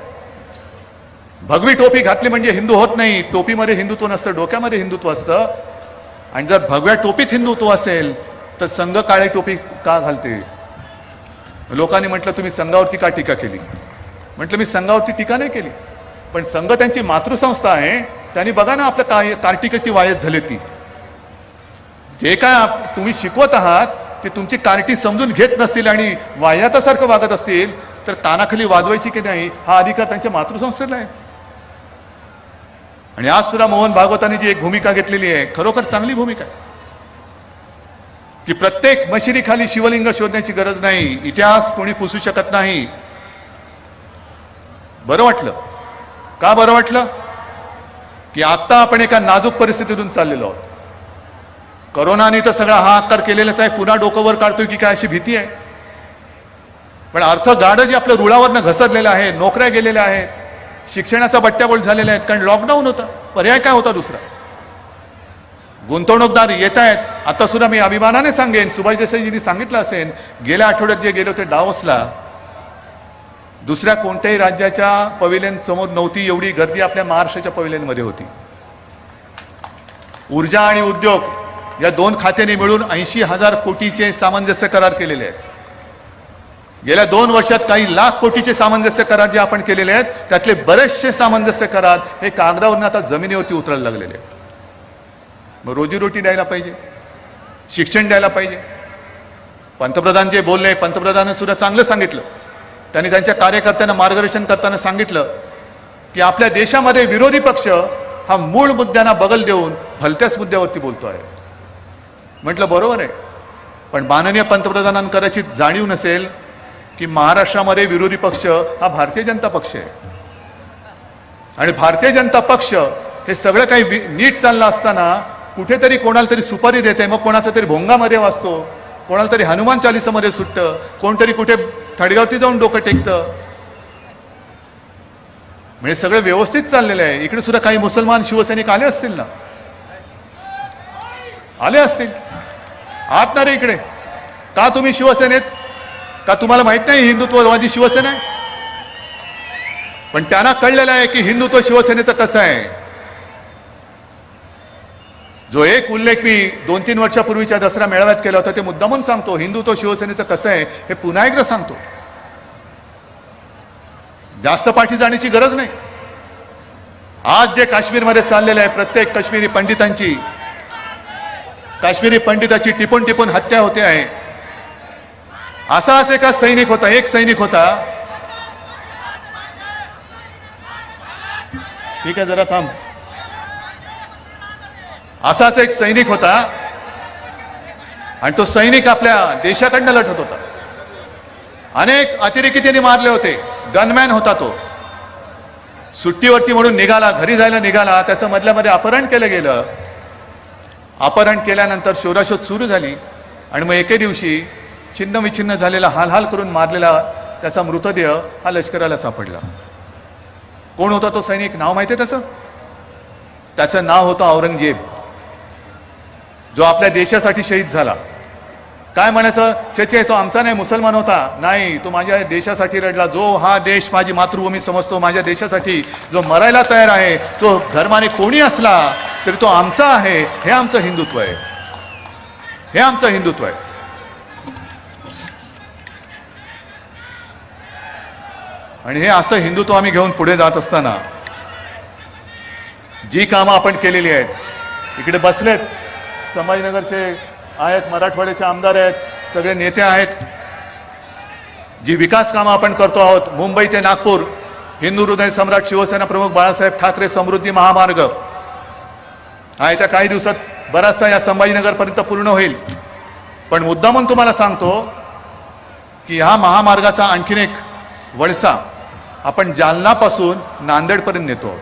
भगवी टोपी घातली म्हणजे हिंदू होत नाही. टोपीमध्ये हिंदुत्व नसतं, डोक्यामध्ये हिंदुत्व असतं. आणि जर भगव्या टोपीत हिंदुत्व असेल तर संघ काळी टोपी का घालते? लोकांनी म्हटलं तुम्ही संघावरती का टीका केली? म्हटलं मी संघावरती टीका नाही केली, पण संघ त्यांची मातृसंस्था आहे. त्यांनी बघा ना आपल्या कार्टिकाची वायत झाली. ती जे काय तुम्ही शिकवत आहात ते तुमची कार्टी समजून घेत नसतील आणि वाह्यातासारखं वागत असतील तर कानाखाली वाजवायची की नाही हा अधिकार त्यांच्या मातृसंस्थेला आहे. आणि आज सुद्धा मोहन भागवतांनी जी एक भूमिका घेतलेली आहे, खरोखर चांगली भूमिका आहे की प्रत्येक मशिदीखाली शिवलिंग शोधण्याची गरज नाही. इतिहास कोणी पुसू शकत नाही. बरं वाटलं का? बरं वाटलं की आता आपण एका नाजूक परिस्थितीतून चाललेलो आहोत. करोनाने तर सगळा हाहाकार केलेलाच आहे. पुन्हा डोकं वर काढतोय की काय अशी भीती आहे. पण अर्थ गाडं जे आपलं रुळावरनं घसरलेलं आहे, नोकऱ्या गेलेल्या आहेत, शिक्षणाचा बट्ट्याबोळ झालेला आहे, कारण लॉकडाऊन होता. पर्याय काय होता दुसरा? गुंतवणूकदार येत आहेत. आता सुद्धा मी अभिमानाने सांगेन, सुभाष देसाईजींनी सांगितलं असेल, गेल्या आठवड्यात जे गेले होते डावोसला, दुसऱ्या कोणत्याही राज्याच्या पवेलियन समोर नव्हती एवढी गर्दी आपल्या महाराष्ट्राच्या पवेलियनमध्ये होती. ऊर्जा आणि उद्योग या दोन खात्यांनी मिळून 80,000 कोटीचे सामंजस्य करार केलेले आहेत. गेल्या 2 वर्षात काही लाख कोटीचे सामंजस्य करार जे आपण केलेले आहेत त्यातले बरेचसे सामंजस्य करार हे कागदावरून आता जमिनीवरती उतरायला लागलेले आहेत. मग रोजीरोटी द्यायला पाहिजे, शिक्षण द्यायला पाहिजे. पंतप्रधान जे बोलले, पंतप्रधानांनी सुद्धा चांगलं सांगितलं. त्यांनी त्यांच्या कार्यकर्त्यांना मार्गदर्शन करताना सांगितलं की आपल्या देशामध्ये विरोधी पक्ष हा मूळ मुद्द्यांना बगल देऊन भलत्याच मुद्द्यावरती बोलतो आहे. म्हटलं बरोबर आहे, पण माननीय पंतप्रधानांकडे जाणीव नसेल की महाराष्ट्रामध्ये विरोधी पक्ष हा भारतीय जनता पक्ष आहे. आणि भारतीय जनता पक्ष हे सगळं काही नीट चाललं असताना कुठेतरी कोणाला तरी सुपारी देते, मग कोणाचा तरी भोंगामध्ये वाचतो, कोणाला तरी हनुमान चालीसामध्ये सुटतं, कोणतरी कुठे थडगावती जाऊन डोकं टेकतं. म्हणजे सगळं व्यवस्थित चाललेलं आहे. इकडे सुद्धा काही मुसलमान शिवसैनिक आले असतील ना, आले असतील. आहात ना रे इकडे? का तुम्ही शिवसेनेत? का तुम्हाला माहित नाही हिंदुत्ववादी शिवसेना आहे? पण त्यांना कळलेलं आहे की हिंदुत्व शिवसेनेचं कसं आहे. जो एक उल्लेख मी 2-3 वर्षापूर्वीच्या दसरा मेळाव्यात केला होता ते मुद्दामून सांगतो. हिंदुत्व शिवसेनेचं कसं आहे हे पुन्हा एकदा सांगतो. जास्त पाठी जाण्याची गरज नाही. आज जे काश्मीरमध्ये चाललेलं आहे, प्रत्येक काश्मीरी पंडिताची टिपून टिपून हत्या होते आहे. असाच एक सैनिक होता. ठीक आहे, जरा थांब. असाच एक सैनिक होता आणि तो सैनिक आपल्या देशाकडनं लढत होता. अनेक अतिरेकी त्यांनी मारले होते. गनमॅन होता तो. सुट्टीवरती म्हणून निघाला, घरी जायला निघाला, त्याचं मधल्यामध्ये अपहरण केलं गेलं. अपहरण केल्यानंतर शोधाशोध सुरू झाली आणि मग एके दिवशी छिन्न विछिन्न झालेला, हाल करून मारलेला त्याचा मृतदेह हा लष्कराला सापडला. कोण होता तो सैनिक? नाव माहिती आहे त्याचं नाव होतं औरंगजेब, जो आपल्या देशासाठी शहीद झाला. काय म्हणायचं? छे तो आमचा नाही, मुसलमान होता. नाही, तो माझ्या देशासाठी लढला. जो हा देश माझी मातृभूमी समजतो, माझ्या देशासाठी जो मरायला तयार आहे, तो धर्माने कोणी असला तरी तो आमचा आहे. हे आमचं हिंदुत्व आहे. आणि हे असं हिंदुत्व आम्ही घेऊन पुढे जात असताना जी कामं आपण केलेली आहेत, इकडे बसलेत संभाजीनगरचे आहेत, मराठवाड्याचे आमदार आहेत, सगळे नेते आहेत. जी विकास कामं आपण करतो आहोत, मुंबई ते नागपूर हिंदू हृदय सम्राट शिवसेना प्रमुख बाळासाहेब ठाकरे समृद्धी महामार्ग हा येत्या काही दिवसात बराचसा या संभाजीनगरपर्यंत पूर्ण होईल. पण मुद्दामून तुम्हाला सांगतो की ह्या महामार्गाचा आणखीन एक वळसा आपण जालनापासून नांदेडपर्यंत नेतो आहोत.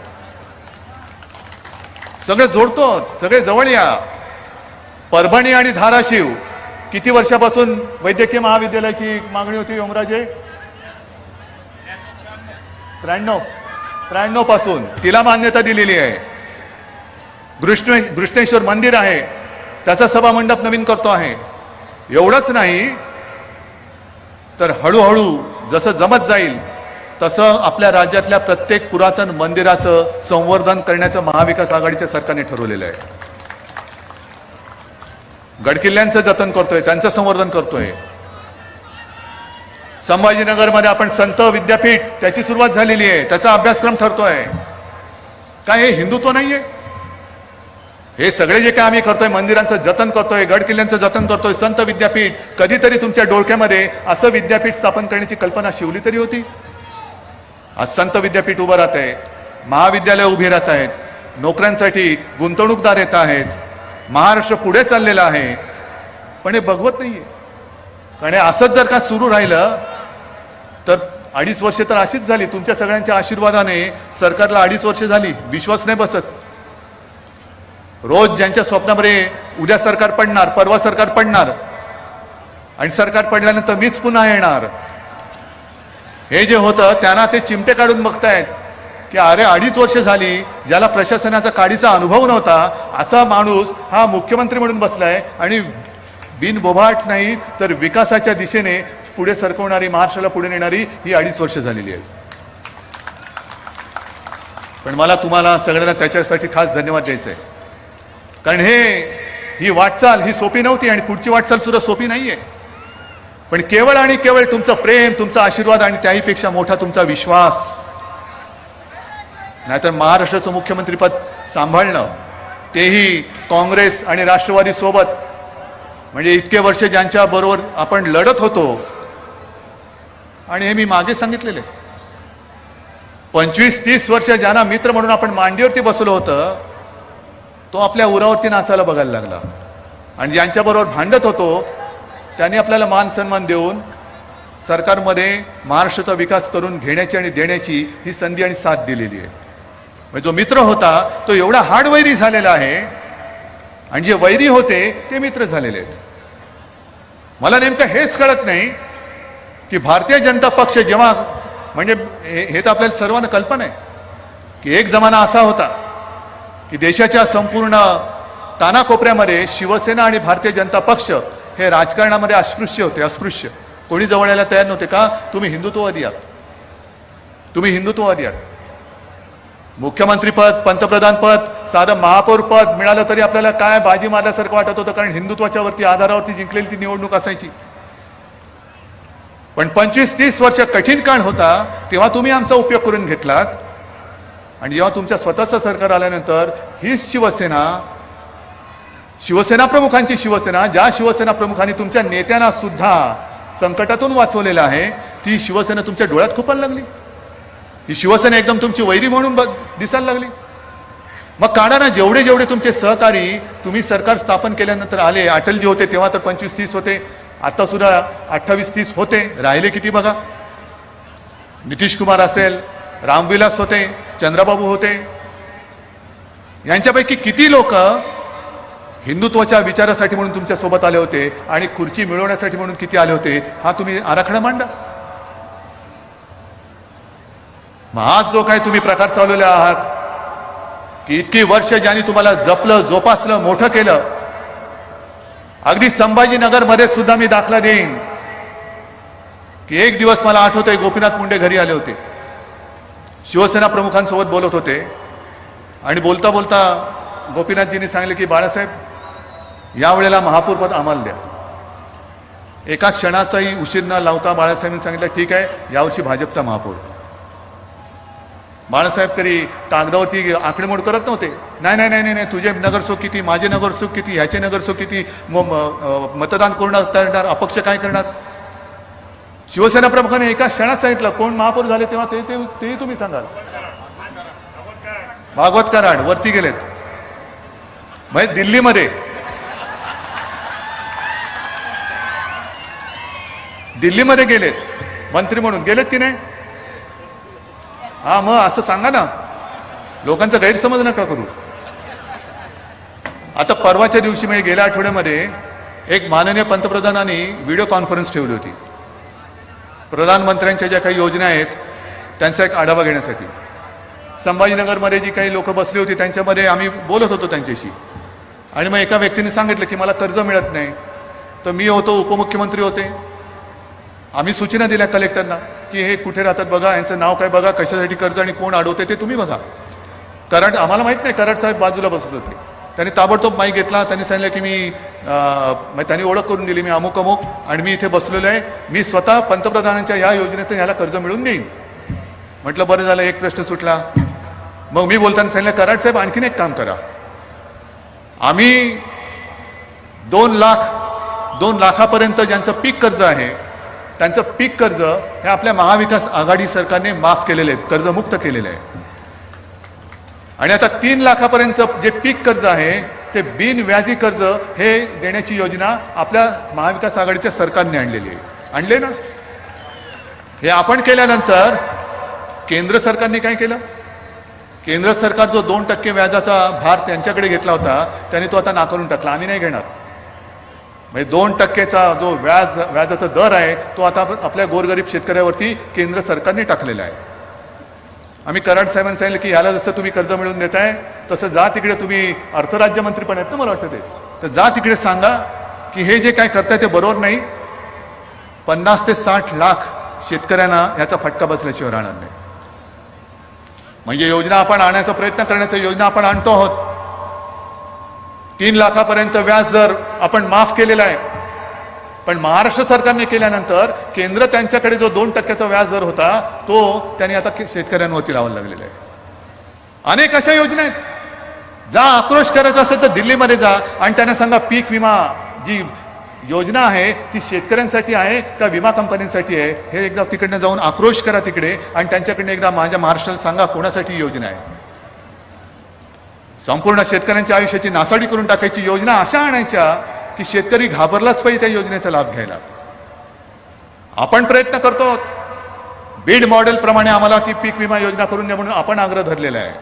सगळे जोडतो, सगळे जवळ या. परभणी आणि धाराशिव किती वर्षापासून वैद्यकीय महाविद्यालयाची मागणी होती ओमराजे? 93 पासून तिला मान्यता दिलेली आहे. घृष्णेश्वर मंदिर आहे, त्याचा सभामंडप नवीन करतो आहे. एवढंच नाही तर हळूहळू जसं जमत जाईल तसं आपल्या राज्यातल्या प्रत्येक पुरातन मंदिराचं संवर्धन करण्याचं महाविकास आघाडीच्या सरकारने ठरवलेलं आहे. गडकिल्ल्यांचं जतन करतोय, त्यांचं संवर्धन करतोय. संभाजीनगरमध्ये आपण संत विद्यापीठ त्याची सुरुवात झालेली आहे, त्याचा अभ्यासक्रम ठरतोय. काय हे हिंदुत्व नाहीये? हे सगळे जे काय आम्ही करतोय, मंदिरांचं जतन करतोय, गडकिल्ल्यांचं जतन करतोय, संत विद्यापीठ, कधीतरी तुमच्या डोळक्यामध्ये असं विद्यापीठ स्थापन करण्याची कल्पना शिवली तरी होती? आज संत विद्यापीठ उभं राहत आहे, महाविद्यालय उभी राहत आहेत, नोकऱ्यांसाठी गुंतवणूकदार येत आहेत, महाराष्ट्र पुढे चाललेला आहे. पण हे बघवत नाहीये. कारण असंच जर का सुरू राहिलं तर 2.5 वर्ष तर अशीच झाली. तुमच्या सगळ्यांच्या आशीर्वादाने सरकारला 2.5 वर्ष झाली, विश्वास नाही बसत. रोज ज्यांच्या स्वप्नामध्ये उद्या सरकार पडणार, परवा सरकार पडणार आणि सरकार पडल्यानंतर मीच पुन्हा येणार, हे जे होतं त्यांना ते चिमटे काढून बघतायत की अरे 2.5 वर्ष झाली, ज्याला प्रशासनाचा काडीचा अनुभव नव्हता असा माणूस हा मुख्यमंत्री म्हणून बसलाय आणि बिनबोभाट नाही तर विकासाच्या दिशेने पुढे सरकवणारी, महाराष्ट्राला पुढे नेणारी ही 2.5 वर्ष झालेली आहे. पण मला तुम्हाला सगळ्यांना त्याच्यासाठी खास धन्यवाद द्यायचा आहे. कारण ही वाटचाल ही सोपी नव्हती आणि पुढची वाटचाल सुद्धा सोपी नाहीये. पण केवळ आणि केवळ तुमचं प्रेम, तुमचा आशीर्वाद आणि त्याहीपेक्षा मोठा तुमचा विश्वास. नाहीतर महाराष्ट्राचं मुख्यमंत्रीपद सांभाळणं, तेही काँग्रेस आणि राष्ट्रवादी सोबत, म्हणजे इतके वर्ष ज्यांच्या बरोबर आपण लढत होतो. आणि हे मी मागे सांगितलेले 25-30 वर्ष ज्यांना मित्र म्हणून आपण मांडीवरती बसलो होतं, तो आपल्या उरावरती नाचायला बघायला लागला. आणि ज्यांच्याबरोबर भांडत होतो त्यांनी आपल्याला मान सन्मान देऊन सरकारमध्ये महाराष्ट्राचा विकास करून घेण्याची आणि देण्याची ही संधी आणि साथ दिलेली आहे. म्हणजे जो मित्र होता तो एवढा हाडवैरी झालेला आहे आणि जे वैरी होते ते मित्र झालेले आहेत. मला नेमकं हेच कळत नाही की भारतीय जनता पक्ष जेव्हा म्हणजे हे तर आपल्याला सर्वांना कल्पना आहे की एक जमाना असा होता की देशाच्या संपूर्ण कानाकोपऱ्यामध्ये शिवसेना आणि भारतीय जनता पक्ष हे राजकारणामध्ये अस्पृश्य होते. अस्पृश्य कोणी जवळ यायला तयार नव्हते. का? तुम्ही हिंदुत्ववादी आहात. तुम्ही हिंदुत्ववादी आहात. मुख्यमंत्री पद, पंतप्रधान पद, साधं महापौर पद मिळालं तरी आपल्याला काय बाजी मारल्यासारखं वाटत होतं, कारण हिंदुत्वाच्या वरती आधारावरती जिंकलेली ती निवडणूक असायची. पण 25-30 वर्ष कठीण काळ होता तेव्हा तुम्ही आमचा उपयोग करून घेतलात. आणि जेव्हा तुमच्या स्वतःचं सरकार आल्यानंतर हीच शिवसेना प्रमुखांची शिवसेना, ज्या शिवसेना प्रमुखांनी तुमच्या नेत्यांना सुद्धा संकटातून वाचवलेलं आहे, ती शिवसेना तुमच्या डोळ्यात खुपायला लागली. ही शिवसेना एकदम तुमची वैरी म्हणून दिसायला लागली. मग काढा ना, जेवढे जेवढे तुमचे सहकारी तुम्ही सरकार स्थापन केल्यानंतर आले. अटलजी होते तेव्हा तर 25-30 होते, आता सुद्धा 28-30 होते. राहिले किती बघा. नितीश कुमार असेल, रामविलास होते, चंद्रबाबू होते. यांच्यापैकी किती लोक हिंदुत्वाच्या विचारासाठी म्हणून तुमच्या सोबत आले होते आणि खुर्ची मिळवण्यासाठी म्हणून किती आले होते, हा तुम्ही आराखडा मांडा. मग आज जो काय तुम्ही प्रकार चालवले आहात की इतकी वर्ष ज्यांनी तुम्हाला जपलं, जोपासलं, मोठं केलं, अगदी संभाजीनगर मध्ये सुद्धा मी दाखला देईन की एक दिवस मला आठवतंय गोपीनाथ मुंडे घरी आले होते, शिवसेना प्रमुखांसोबत बोलत होते आणि बोलता बोलता गोपीनाथजींनी सांगितले की बाळासाहेब यावेळेला महापौरपद आम्हाला द्या. एका क्षणाचाही उशीर न लावता बाळासाहेबांनी सांगितलं ठीक आहे, यावर्षी भाजपचा महापौर. बाळासाहेब कधी कागदावरती आकडेमोड करत नव्हते. नाही नाही नाही नाही, तुझे नगरसेवक किती, माझे नगरसेवक किती, ह्याचे नगरसेवक किती, मतदान करणार, अपक्ष काय करणार. शिवसेना प्रमुखाने एका क्षणात सांगितलं कोण महापौर झाले तेव्हा ते तुम्ही सांगाल. भागवत कराड वरती गेलेत. म्हणजे दिल्लीमध्ये गेलेत मंत्री म्हणून, गेलेत की नाही. हा, मग असं सांगा ना, लोकांचा गैरसमज नका करू. आता परवाच्या दिवशी म्हणजे गेल्या आठवड्यामध्ये एक माननीय पंतप्रधानांनी व्हिडिओ कॉन्फरन्स ठेवली होती प्रधानमंत्र्यांच्या ज्या काही योजना आहेत त्यांचा एक आढावा घेण्यासाठी. संभाजीनगरमध्ये जी काही लोक बसली होती त्यांच्यामध्ये आम्ही बोलत होतो त्यांच्याशी. आणि मग एका व्यक्तीने सांगितलं की मला कर्ज मिळत नाही. तर मी होतो, उपमुख्यमंत्री होते, आम्ही सूचना दिल्या कलेक्टरना की हे कुठे राहतात बघा, यांचं नाव काय बघा, कशासाठी कर्ज आणि कोण अडवते ते तुम्ही बघा. कराड आम्हाला माहित नाही, कराड साहेब बाजूला बसत होते. त्यांनी ताबडतोब माईक घेतला, त्यांनी सांगितलं की त्यांनी ओळख करून दिली, मी अमुक अमुक आणि मी इथे बसलेलो आहे, मी स्वतः पंतप्रधानांच्या या योजनेतून ह्याला कर्ज मिळवून देईन. म्हटलं बरं झालं, एक प्रश्न सुटला. मग मी बोलताना सांगितलं कराड साहेब आणखीन एक काम करा, आम्ही 2 लाखापर्यंत ज्यांचं पीक कर्ज आहे त्यांचं पीक कर्ज हे आपल्या महाविकास आघाडी सरकारने माफ केलेले आहे, कर्जमुक्त केलेलं आहे. आणि आता 3 लाखापर्यंत जे पीक कर्ज आहे ते बिनव्याजी कर्ज हे देण्याची योजना आपल्या महाविकास आघाडीच्या सरकारने आणलेली आहे. आणले ना. हे आपण केल्यानंतर केंद्र सरकारने काय केलं, केंद्र सरकार जो 2% व्याजाचा भार त्यांच्याकडे घेतला होता त्यांनी तो आता नाकारून टाकला. आम्ही नाही घेणार. म्हणजे 2%चा जो व्याजाचा दर आहे तो आता आपल्या गोरगरीब शेतकऱ्यावरती केंद्र सरकारने टाकलेला आहे. आम्ही कराड साहेबांनी सांगितलं की याला जसं तुम्ही कर्ज मिळवून देताय तसं जा तिकडे, तुम्ही अर्थराज्यमंत्री पण आहेत ना मला वाटतं ते, तर जा तिकडे सांगा की हे जे काय करताय ते बरोबर नाही. 50 ते 60 लाख शेतकऱ्यांना याचा फटका बसल्याशिवाय राहणार नाही. म्हणजे योजना आपण आणण्याचा प्रयत्न करण्याचा योजना आपण आणतो आहोत. 3 लाखापर्यंत व्याज दर आपण माफ केलेला आहे. पण महाराष्ट्र सरकारने केल्यानंतर केंद्र त्यांच्याकडे जो 2%चा व्याज दर होता तो त्यांनी आता शेतकऱ्यांवरती लावायला लागलेला आहे. अनेक अशा योजना आहेत. जा आक्रोश करायचा असेल तर दिल्लीमध्ये जा आणि त्यांना सांगा पीक विमा जी योजना आहे ती शेतकऱ्यांसाठी आहे का विमा कंपन्यांसाठी आहे, हे एकदा तिकडनं जाऊन आक्रोश करा तिकडे आणि त्यांच्याकडनं एकदा माझ्या महाराष्ट्राला सांगा कोणासाठी ही योजना आहे. संपूर्ण शेतकऱ्यांच्या आयुष्याची नासाडी करून टाकायची योजना अशा आणायच्या की शेतकरी घाबरलाच पाहिजे त्या योजनेचा लाभ घ्यायला. आपण प्रयत्न करतो. बीड मॉडेल प्रमाणे आम्हाला ती पीक विमा योजना करून द्या म्हणून आपण आग्रह धरलेला आहे.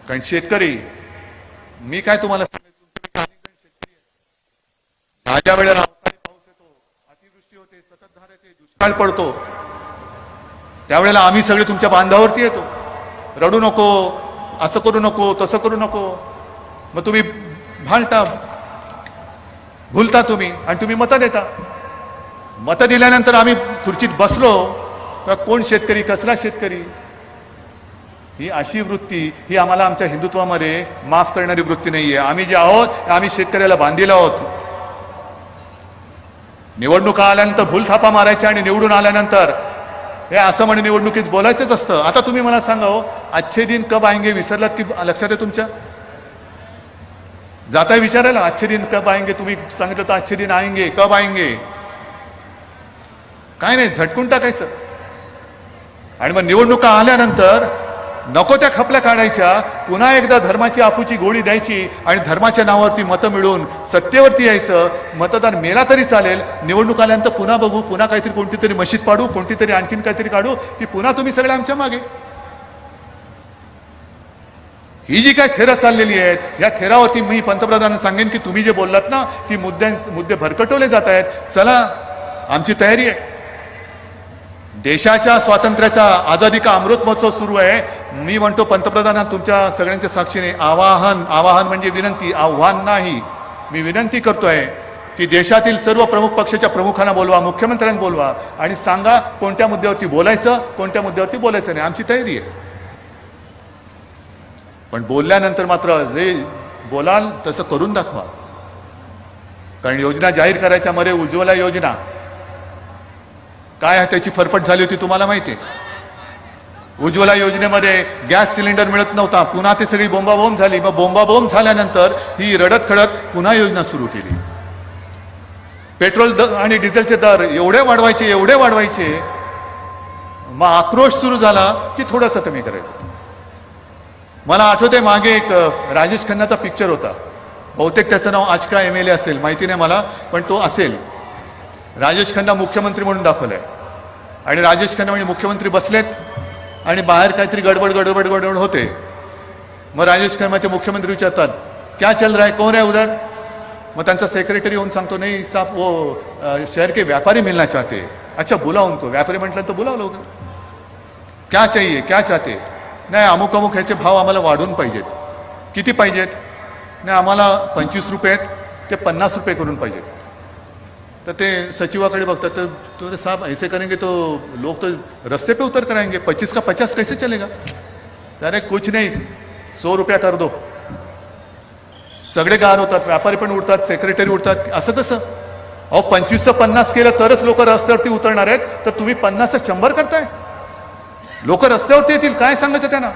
कारण शेतकरी, मी काय तुम्हाला ज्या वेळेला अवकाळी पाऊस येतो, अतिवृष्टी होते, सततधार येते, दुष्काळ पडतो, त्यावेळेला आम्ही सगळे तुमच्या बांधावरती येतो. रडू नको, असं करू नको, तसं करू नको. मग तुम्ही भांडता, भुलता तुम्ही आणि तुम्ही मतं देता. मतं दिल्यानंतर आम्ही खुर्चीत बसलो तर कोण शेतकरी, कसला शेतकरी, ही अशी वृत्ती, ही आम्हाला आमच्या हिंदुत्वामध्ये माफ करणारी वृत्ती नाहीये. आम्ही जे आहोत आम्ही शेतकऱ्याला बांधील आहोत. निवडणुका आल्यानंतर भूलथापा मारायच्या आणि निवडून आल्यानंतर हे असं म्हणे निवडणुकीत बोलायचंच असतं. आता तुम्ही मला सांगा हो, अच्छे दिन कब आएंगे विसरलात की लक्षात आहे तुमच्या? जाताय विचारायला अच्छे दिन कब आएंगे, तुम्ही सांगितलं तर अच्छे दिन आएंगे, कब आएंगे, काय नाही, झटकून टाकायचं. आणि मग निवडणुका आल्यानंतर नको त्या खपल्या काढायच्या, पुन्हा एकदा धर्माची आफूची गोळी द्यायची आणि धर्माच्या नावावरती मतं मिळून सत्तेवरती यायचं. मतदार मेला तरी चालेल, निवडणूक आल्यानंतर पुन्हा बघू, पुन्हा काहीतरी कोणती तरी मशीद पाडू, कोणती तरी आणखीन काहीतरी काढू, की पुन्हा तुम्ही सगळे आमच्या मागे. ही जी काय थेरं चाललेली आहेत, या थेरावरती मी पंतप्रधानांना सांगेन की तुम्ही जे बोललात ना की मुद्दे भरकटवले जात आहेत, चला आमची तयारी आहे. देशाच्या स्वातंत्र्याचा आझादी का अमृत महोत्सव सुरू आहे. मी म्हणतो पंतप्रधानांना तुमच्या सगळ्यांच्या साक्षीने आवाहन म्हणजे विनंती, आव्हान नाही, मी विनंती करतोय की देशातील सर्व प्रमुख पक्षाच्या प्रमुखांना बोलवा, मुख्यमंत्र्यांना बोलवा आणि सांगा कोणत्या मुद्द्यावरती बोलायचं, कोणत्या मुद्द्यावरती बोलायचं नाही. आमची तयारी आहे. पण बोलल्यानंतर मात्र जे बोलाल तसं करून दाखवा. कारण योजना जाहीर करायच्या मध्ये उज्ज्वला योजना काय त्याची फरफट झाली होती तुम्हाला माहिती आहे. उज्ज्वला योजनेमध्ये गॅस सिलेंडर मिळत नव्हता, पुन्हा ते सगळी बोंबाबोंब झाली. मग बोंबाबोंब झाल्यानंतर ही रडत खडत पुन्हा योजना सुरू केली. पेट्रोल आणि डिझेलचे दर एवढे वाढवायचे, मग आक्रोश सुरू झाला की थोडंसं कमी करायचं. मला आठवते मागे एक राजेश खन्नाचा पिक्चर होता, बहुतेक त्याचं नाव आज का MLA असेल माहिती नाही मला, पण तो असेल. राजेश खन्ना मुख्यमंत्री म्हणून दाखवलाय आणि राजेश खन्ना म्हणजे मुख्यमंत्री बसलेत आणि बाहेर काहीतरी गडबड होते. मग राजेश खन्ना ते मुख्यमंत्री विचारतात, क्या चल रहा है, कौन है उधर? मग त्यांचा सेक्रेटरी येऊन सांगतो, नाही साहब वो शहर के व्यापारी मिलना चाहते. अच्छा बुलाओ उनको. व्यापारी म्हटलं तर बोलावलं होतं. क्या चाहिए, क्या चाहते? नाही अमुक ह्याचे भाव आम्हाला वाढून पाहिजेत. किती पाहिजेत? नाही आम्हाला 25 रुपये ते 50 रुपये करून पाहिजेत. तर ते सचिवाकडे बघतात, तो साहब ऐसे करेंगे तो लोग तो रस्ते पे उतर कर आएंगे, 25 का 50 कैसे चलेगा? अरे कुछ नहीं, 100 रुपया कर दो. सगळे गार होतात, व्यापारी पण उठतात, सेक्रेटरी उठतात. असं कसं? अहो 25चं 50 केलं तरच लोक रस्त्यावरती उतरणार आहेत, तर तुम्ही 50चं 100 करताय. लोक रस्त्यावरती येतील, काय सांगायचं त्यांना?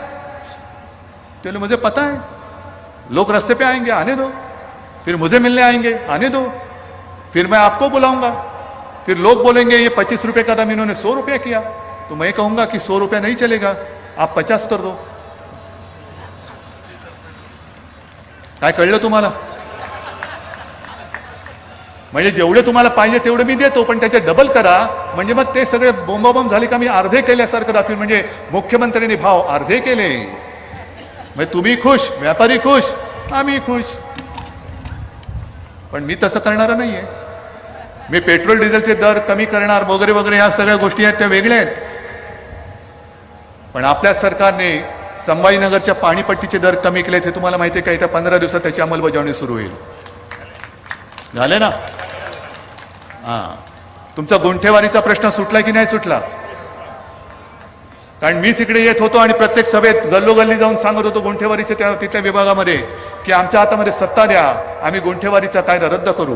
ते मुझे पता है, लोग रस्ते पे आएंगे, आने दो. फिर मुझे मिलने आएंगे, आने दो. फिर मैं आपको बुलाऊंगा. फिर लोग बोलेंगे ये 25 रुपए का दाम इन्होंने 100 रुपया किया, तो मैं कहूंगा कि 100 रुपया नहीं चलेगा, आप 50 कर दो. काय कळलं तुम्हाला? म्हणजे जेवढे तुम्हाला पाहिजे तेवढे मी देतो, पण त्याचे डबल करा. म्हणजे मग ते सगळे बोंबाबोंब झाले का मी अर्धे केल्यासारखं दाखवीन. म्हणजे मुख्यमंत्र्यांनी भाव अर्धे केले, म्हणजे तुम्ही खुश, व्यापारी खुश, आम्ही खुश. पण मी तसं करणार नाहीये. मी पेट्रोल डिझेलचे दर कमी करणार वगैरे ह्या सगळ्या गोष्टी आहेत त्या वेगळ्या आहेत. पण आपल्या सरकारने संभाजीनगरच्या पाणीपट्टीचे दर कमी केलेत, हे तुम्हाला माहिती आहे का? येत्या 15 दिवसात त्याची अंमलबजावणी सुरू होईल. झाले ना? तुमचा गुंठेवारीचा प्रश्न सुटला की नाही सुटला? कारण मीच इकडे येत होतो आणि प्रत्येक सभेत गल्लोगल्ली जाऊन सांगत होतो गुंठेवारीच्या तिथल्या विभागामध्ये की आमच्या हातामध्ये सत्ता द्या, आम्ही गुंठेवारीचा कायदा रद्द करू.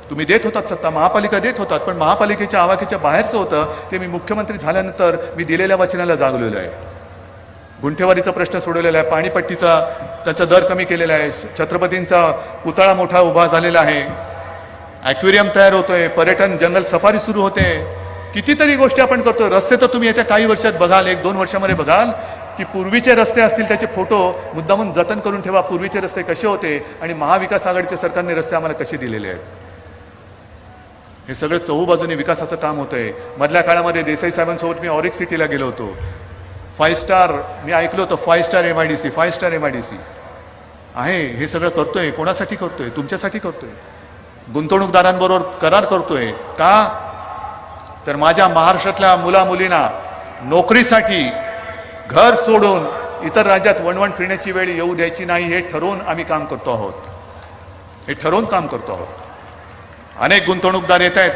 तुम्ही देत होतात सत्ता, महापालिका देत होतात, पण महापालिकेच्या आवाक्याच्या बाहेरचं होतं ते. मी मुख्यमंत्री झाल्यानंतर मी दिलेल्या वचनाला जागलेलो आहे. गुंठेवारीचा प्रश्न सोडवलेला आहे, पाणीपट्टीचा त्याचा दर कमी केलेला आहे, छत्रपतींचा पुतळा मोठा उभा झालेला आहे, ॲक्वेरियम तयार होतोय, पर्यटन जंगल सफारी सुरू होते, कितीतरी गोष्टी आपण करतो. रस्ते तर तुम्ही येत्या काही वर्षात बघाल, 1-2 वर्षामध्ये बघाल की पूर्वीचे रस्ते असतील त्याचे फोटो मुद्दामून जतन करून ठेवा. पूर्वीचे रस्ते कसे होते आणि महाविकास आघाडीच्या सरकारने रस्ते आम्हाला कसे दिलेले आहेत. हे सगळं चहूबाजूने विकासाचं काम होतंय. मधल्या काळामध्ये देसाई साहेबांसोबत मी ऑरिक सिटीला गेलो होतो. 5 स्टार मी ऐकलं होतं, 5 स्टार MIDC, 5 स्टार MIDC आहे. हे सगळं करतोय, कोणासाठी करतोय? तुमच्यासाठी करतोय. गुंतवणूकदारांबरोबर करार करतोय का? तर माझ्या महाराष्ट्रातल्या मुला मुलींना नोकरीसाठी घर सोडून इतर राज्यात वणवण फिरण्याची वेळ येऊ द्यायची नाही, हे ठरवून आम्ही काम करतो आहोत. हे ठरवून काम करतो आहोत. अनेक गुंतवणूकदार येत आहेत,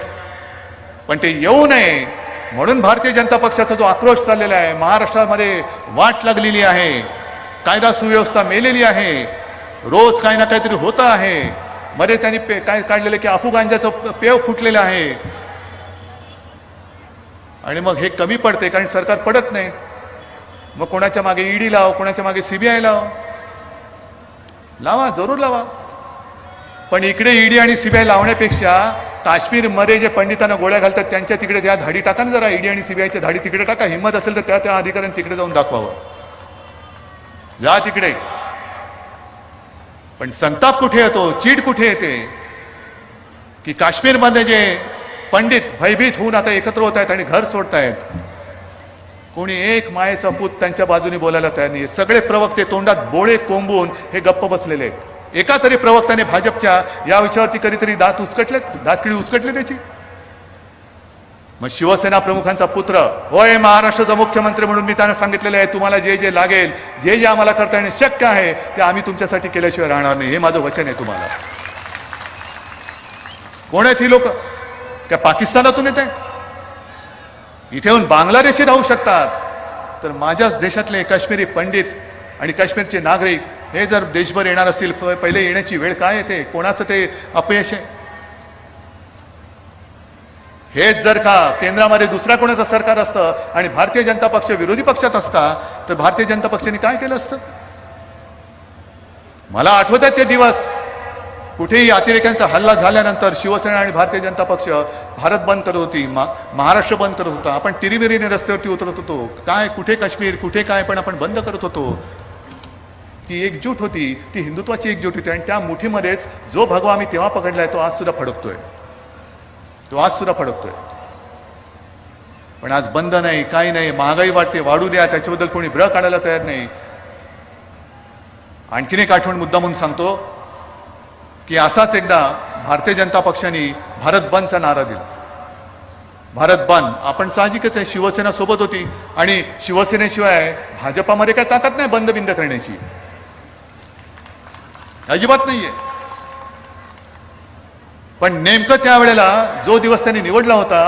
पण ते येऊ नये म्हणून भारतीय जनता पक्षाचा जो आक्रोश चाललेला आहे, महाराष्ट्रामध्ये वाट लागलेली आहे, कायदा सुव्यवस्था मेलेली आहे, रोज काही ना काहीतरी होतं आहे. मध्ये त्यांनी काय काढलेलं की अफू-गांजाचं पेव फुटलेलं आहे. आणि मग हे कमी पडते कारण सरकार पडत नाही. मग कोणाच्या मागे ईडी लाव, कोणाच्या मागे सीबीआय लावा, जरूर लावा. पण इकडे ईडी आणि सीबीआय लावण्यापेक्षा काश्मीरमध्ये जे पंडितांना गोळ्या घालतात त्यांच्या तिकडे त्या धाडी टाका ना जरा. ईडी आणि सीबीआयच्या धाडी तिकडे टाका. हिंमत असेल तर त्या अधिकाऱ्यांनी तिकडे जाऊन दाखवावं. जा तिकडे. पण संताप कुठे येतो, चीड कुठे येते की काश्मीरमध्ये जे पंडित भयभीत होऊन आता एकत्र होत आहेत आणि घर सोडतायत, कोणी एक मायेचा पूत त्यांच्या बाजूने बोलायला तयार नाही. सगळे प्रवक्ते तोंडात बोळे कोंबून हे गप्प बसलेले आहेत. एका तरी प्रवक्त्याने भाजपच्या या विषयावरती कधीतरी दातकिडी उचकटले त्याची. मग शिवसेना प्रमुखांचा पुत्र होय महाराष्ट्राचा मुख्यमंत्री म्हणून मी त्यांना सांगितलेलं आहे, तुम्हाला जे जे लागेल, जे जे आम्हाला करता येणे शक्य आहे ते आम्ही तुमच्यासाठी केल्याशिवाय राहणार नाही. हे माझं वचन आहे तुम्हाला. कोण आहेत ही लोक? काय पाकिस्तानातून येत आहे? इथे येऊन बांगलादेशी राहू शकतात, तर माझ्याच देशातले काश्मीरी पंडित आणि काश्मीरचे नागरिक हे जर देशभर येणार असतील, पहिले येण्याची वेळ काय येते? कोणाचं ते अपयश आहे? हेच जर का केंद्रामध्ये दुसऱ्या कोणाचं सरकार असतं आणि भारतीय जनता पक्ष विरोधी पक्षात असता, तर भारतीय जनता पक्षाने काय केलं असतं? मला आठवत आहे ते दिवस, कुठेही अतिरेक्यांचा हल्ला झाल्यानंतर शिवसेना आणि भारतीय जनता पक्ष भारत बंद करत होती, महाराष्ट्र बंद करत होता. आपण तिरीमिरीने रस्त्यावरती उतरत होतो. काय कुठे काश्मीर, कुठे काय, पण आपण बंद करत होतो. ती एकजूट होती, ती हिंदुत्वाची एकजूट होती. आणि त्या मुठीमध्येच जो भगवा आम्ही तेव्हा पकडलाय तो आज सुद्धा फडकतोय. पण आज बंद नाही, काही नाही. महागाई वाढते, वाढू द्या, त्याच्याबद्दल कोणी ब्र काढायला तयार नाही. आणखीन एक आठवण मुद्दा म्हणून सांगतो की असाच एकदा भारतीय जनता पक्षाने भारत बंदचा नारा दिला. भारत बंद. आपण साहजिकच आहे, शिवसेना सोबत होती आणि शिवसेनेशिवाय भाजपामध्ये काय ताकद नाही बंद बिंद करण्याची, अजिबात नाहीये. पण नेमकं त्यावेळेला जो दिवस त्यांनी निवडला होता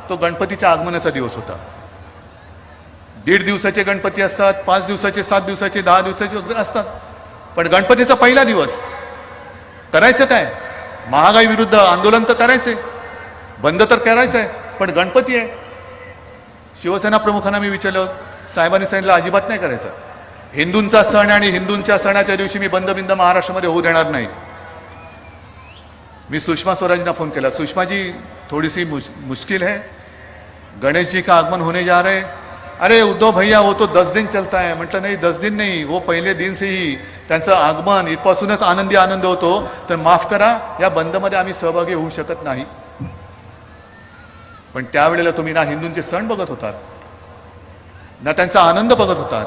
तो गणपतीच्या आगमनाचा दिवस होता. 1.5 दिवसाचे गणपती असतात, 5 दिवसाचे, 7 दिवसाचे, 10 दिवसाचे वगैरे असतात. पण गणपतीचा पहिला दिवस करायचं काय? महागाई विरुद्ध आंदोलन तर करायचंय, बंद तर करायचंय, पण गणपती आहे. शिवसेना प्रमुखांना मी विचारलं, साहेबांनी सांगितलं अजिबात नाही करायचं. हिंदूंचा सण आणि हिंदूंच्या सणाच्या दिवशी मी बंद बिंद महाराष्ट्रामध्ये होऊ देणार नाही. मी सुषमा स्वराजना फोन केला, सुषमा जी थोड़ी सी मुश्किल है, गणेश जी का आगमन होने जा रहे. अरे उद्धव भैया वो तो 10 दिन चलता है. म्हटलं नाही, 10 दिन नहीं, वो पहिले दिन से ही त्यांचं आगमन इथपासूनच आनंद होतो. तर माफ करा, या बंदमध्ये आम्ही सहभागी होऊ शकत नाही. पण त्यावेळेला तुम्ही ना हिंदूंचे सण बघत होतात ना त्यांचा आनंद बघत होतात.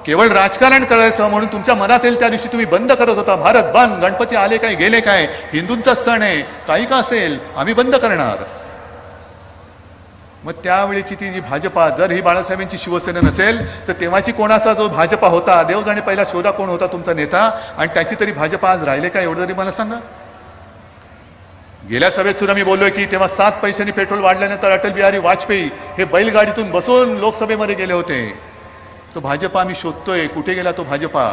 केवळ राजकारण करायचं म्हणून तुमच्या मनात येईल त्या दिवशी तुम्ही बंद करत होता. भारत बंद, गणपती आले काय गेले काय, हिंदूंचा सण आहे, काही का असेल आम्ही बंद करणार. मग त्यावेळेची ती जी भाजपा, जर ही बाळासाहेबांची शिवसेना नसेल तर तेव्हाची कोणाचा जो भाजपा होता, देव जाणे पहिला शोधा कोण होता तुमचा नेता, आणि त्याची तरी भाजपा आज राहिले का, एवढं तरी मला सांगा. गेल्या सभेत सुद्धा मी बोललोय की तेव्हा 7 पैशांनी पेट्रोल वाढल्यानंतर अटल बिहारी वाजपेयी हे बैलगाडीतून बसून लोकसभेमध्ये गेले होते. तो भाजपा आम्ही शोधतोय, कुठे गेला तो भाजपा.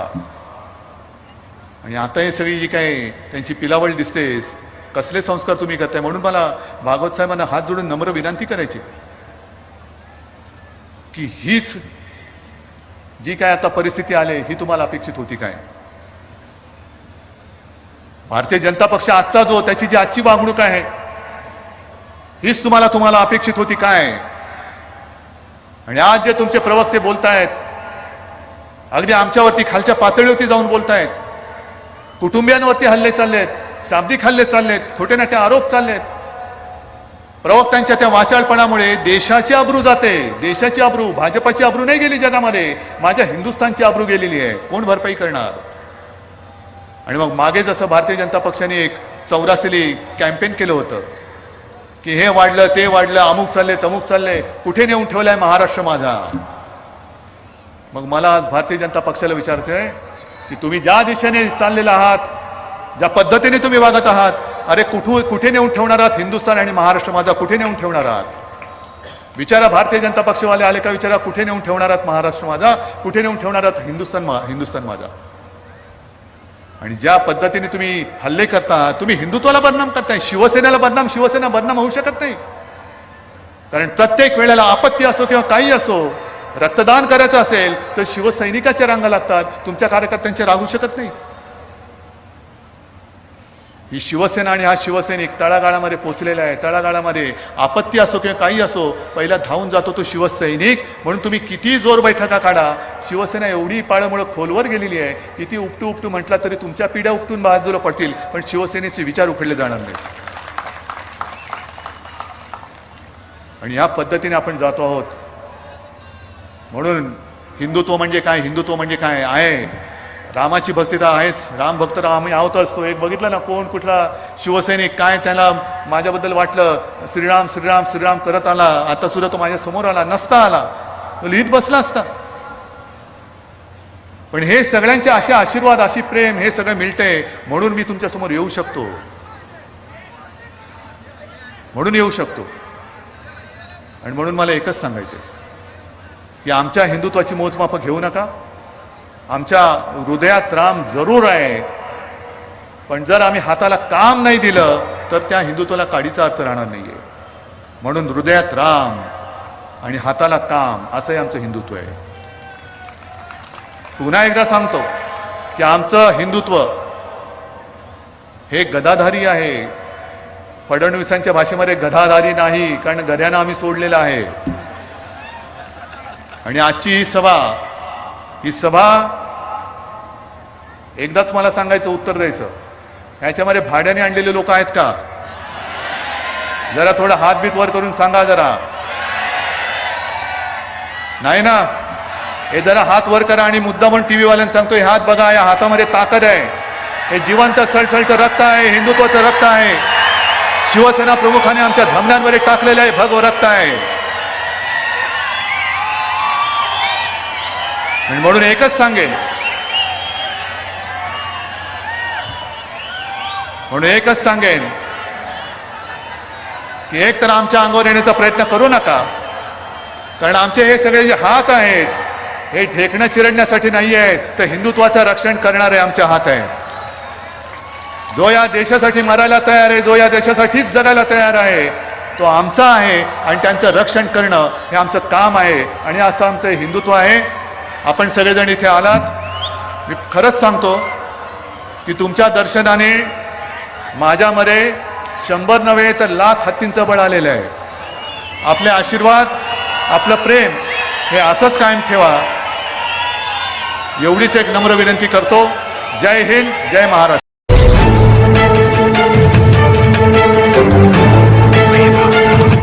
आणि आता हे सगळी जी काय त्यांची पिलावळ दिसते, कसले संस्कार तुम्ही करताय. म्हणून मला भागवत साहेबांना हात जोडून नम्र विनंती करायची की हीच जी काय आता परिस्थिती आली ही तुम्हाला अपेक्षित होती काय? भारतीय जनता पक्ष आजचा जो, त्याची जी आजची वागणूक आहे हीच तुम्हाला अपेक्षित होती काय? आणि आज जे तुमचे प्रवक्ते बोलतायत, अगदी आमच्यावरती खालच्या पातळीवरती जाऊन बोलतायत, कुटुंबियांवरती हल्ले चाललेत, शाब्दिक हल्ले चाललेत, खोटे नाटे आरोप चाललेत. प्रवक्त्यांच्या त्या वाचाळपणामुळे देशाची अब्रू जाते. देशाची अब्रू, भाजपाची अब्रू नाही गेली जगामध्ये, माझ्या हिंदुस्थानची अब्रू गेलेली आहे. कोण भरपाई करणार? आणि मग मागे जसं भारतीय जनता पक्षाने एक 84 कॅम्पेन केलं होतं की हे वाढलं ते वाढलं, अमुक चालले तमुक चालले, कुठे नेऊन ठेवलाय महाराष्ट्र माझा. मग मला आज भारतीय जनता पक्षाला विचारतोय की तुम्ही ज्या दिशेने चाललेला आहात, ज्या पद्धतीने तुम्ही वागत आहात, अरे कुठे नेऊन ठेवणार आहात हिंदुस्थान आणि महाराष्ट्र माझा, कुठे नेऊन ठेवणार आहात? विचारा, भारतीय जनता पक्षवाले आले का विचारा, कुठे नेऊन ठेवणार आहात महाराष्ट्र माझा, कुठे नेऊन ठेवणार आहात हिंदुस्थान माझा? आणि ज्या पद्धतीने तुम्ही हल्ले करता, तुम्ही हिंदुत्वाला बदनाम करताय, शिवसेनेला शिवसेना बदनाम होऊ शकत नाही. कारण प्रत्येक वेळेला आपत्ती असो किंवा काही असो, रक्तदान करायचं असेल तर शिवसैनिकाच्या रांगा लागतात, तुमच्या कार्यकर्त्यांचे रागू शकत नाही. ही शिवसेना आणि हा शिवसैनिक तळागाळामध्ये पोहोचलेला आहे. तळागाळामध्ये आपत्ती असो किंवा काही असो, पहिला धावून जातो तो शिवसैनिक. म्हणून तुम्ही किती जोर बैठका काढा, शिवसेना एवढी पाळमुळं खोलवर गेलेली आहे, किती उपटू म्हटला तरी तुमच्या पिढ्या उपटून बाजूला पडतील, पण शिवसेनेचे विचार उखडले जाणार नाही. आणि या पद्धतीने आपण जातो आहोत. म्हणून हिंदुत्व म्हणजे काय आहे. रामाची भक्ती तर आहेच, राम भक्त आम्ही आहोतच. तो एक बघितलं ना, कोण कुठला शिवसैनिक काय त्याला माझ्याबद्दल वाटलं, श्रीराम श्रीराम श्रीराम करत आला, आता सुद्धा तो माझ्या समोर आला, नसता आला तो लिहित बसला असता. पण हे सगळ्यांचे असे आशीर्वाद, अशी प्रेम, हे सगळं मिळतंय म्हणून मी तुमच्या समोर येऊ शकतो, आणि म्हणून मला एकच सांगायचं की आमच्या हिंदुत्वाची मोजमाप घेऊ नका. आमच्या हृदयात राम जरूर आहे, पण जर आम्ही हाताला काम नाही दिलं तर त्या हिंदुत्वाला काडीचा अर्थ राहणार नाहीये. म्हणून हृदयात राम आणि हाताला काम असं आमचं हिंदुत्व आहे. पुन्हा एकदा सांगतो की आमचं हिंदुत्व हे गदाधारी आहे. फडणवीसांच्या भाषेमध्ये गदाधारी नाही, कारण गद्यानं आम्ही सोडलेलं आहे. आणि आजची ही सभा एकदाच मला सांगायचं, उत्तर द्यायचं, ह्याच्यामध्ये भाड्याने आणलेले लोक आहेत का? जरा थोडा हातबीत वर करून सांगा जरा. नाही ना? हे जरा हात वर करा आणि मुद्दा म्हणून टीव्ही वाल्यांना सांगतो, हे हात बघा, या हातामध्ये ताकद आहे, हे जिवंत सळसळचं रक्त आहे, हिंदुत्वाचं रक्त आहे. शिवसेना प्रमुखाने आमच्या धमन्यांवर टाकलेलं आहे भगव रक्त आहे. म्हणून एकच सांगेन की एक तर आमच्या अंगावर येण्याचा प्रयत्न करू नका, कारण आमचे हे सगळे जे हात आहेत हे ढेकणं चिरडण्यासाठी नाही आहेत, तर हिंदुत्वाचं रक्षण करणारे आमचे हात आहेत. जो या देशासाठी मरायला तयार आहे, जो या देशासाठीच जगायला तयार आहे, तो आमचा आहे, आणि त्यांचं रक्षण करणं हे आमचं काम आहे. आणि असं आमचं हिंदुत्व आहे. आपण सगळेजण इथे आलात, मी खरंच सांगतो की तुमच्या दर्शनाने माझ्यामध्ये 100 नव्हे तर लाख हत्तींचं बळ आलेलं आहे. आपले आशीर्वाद, आपलं प्रेम हे असंच कायम ठेवा, एवढीच एक नम्र विनंती करतो. जय हिंद, जय महाराष्ट्र.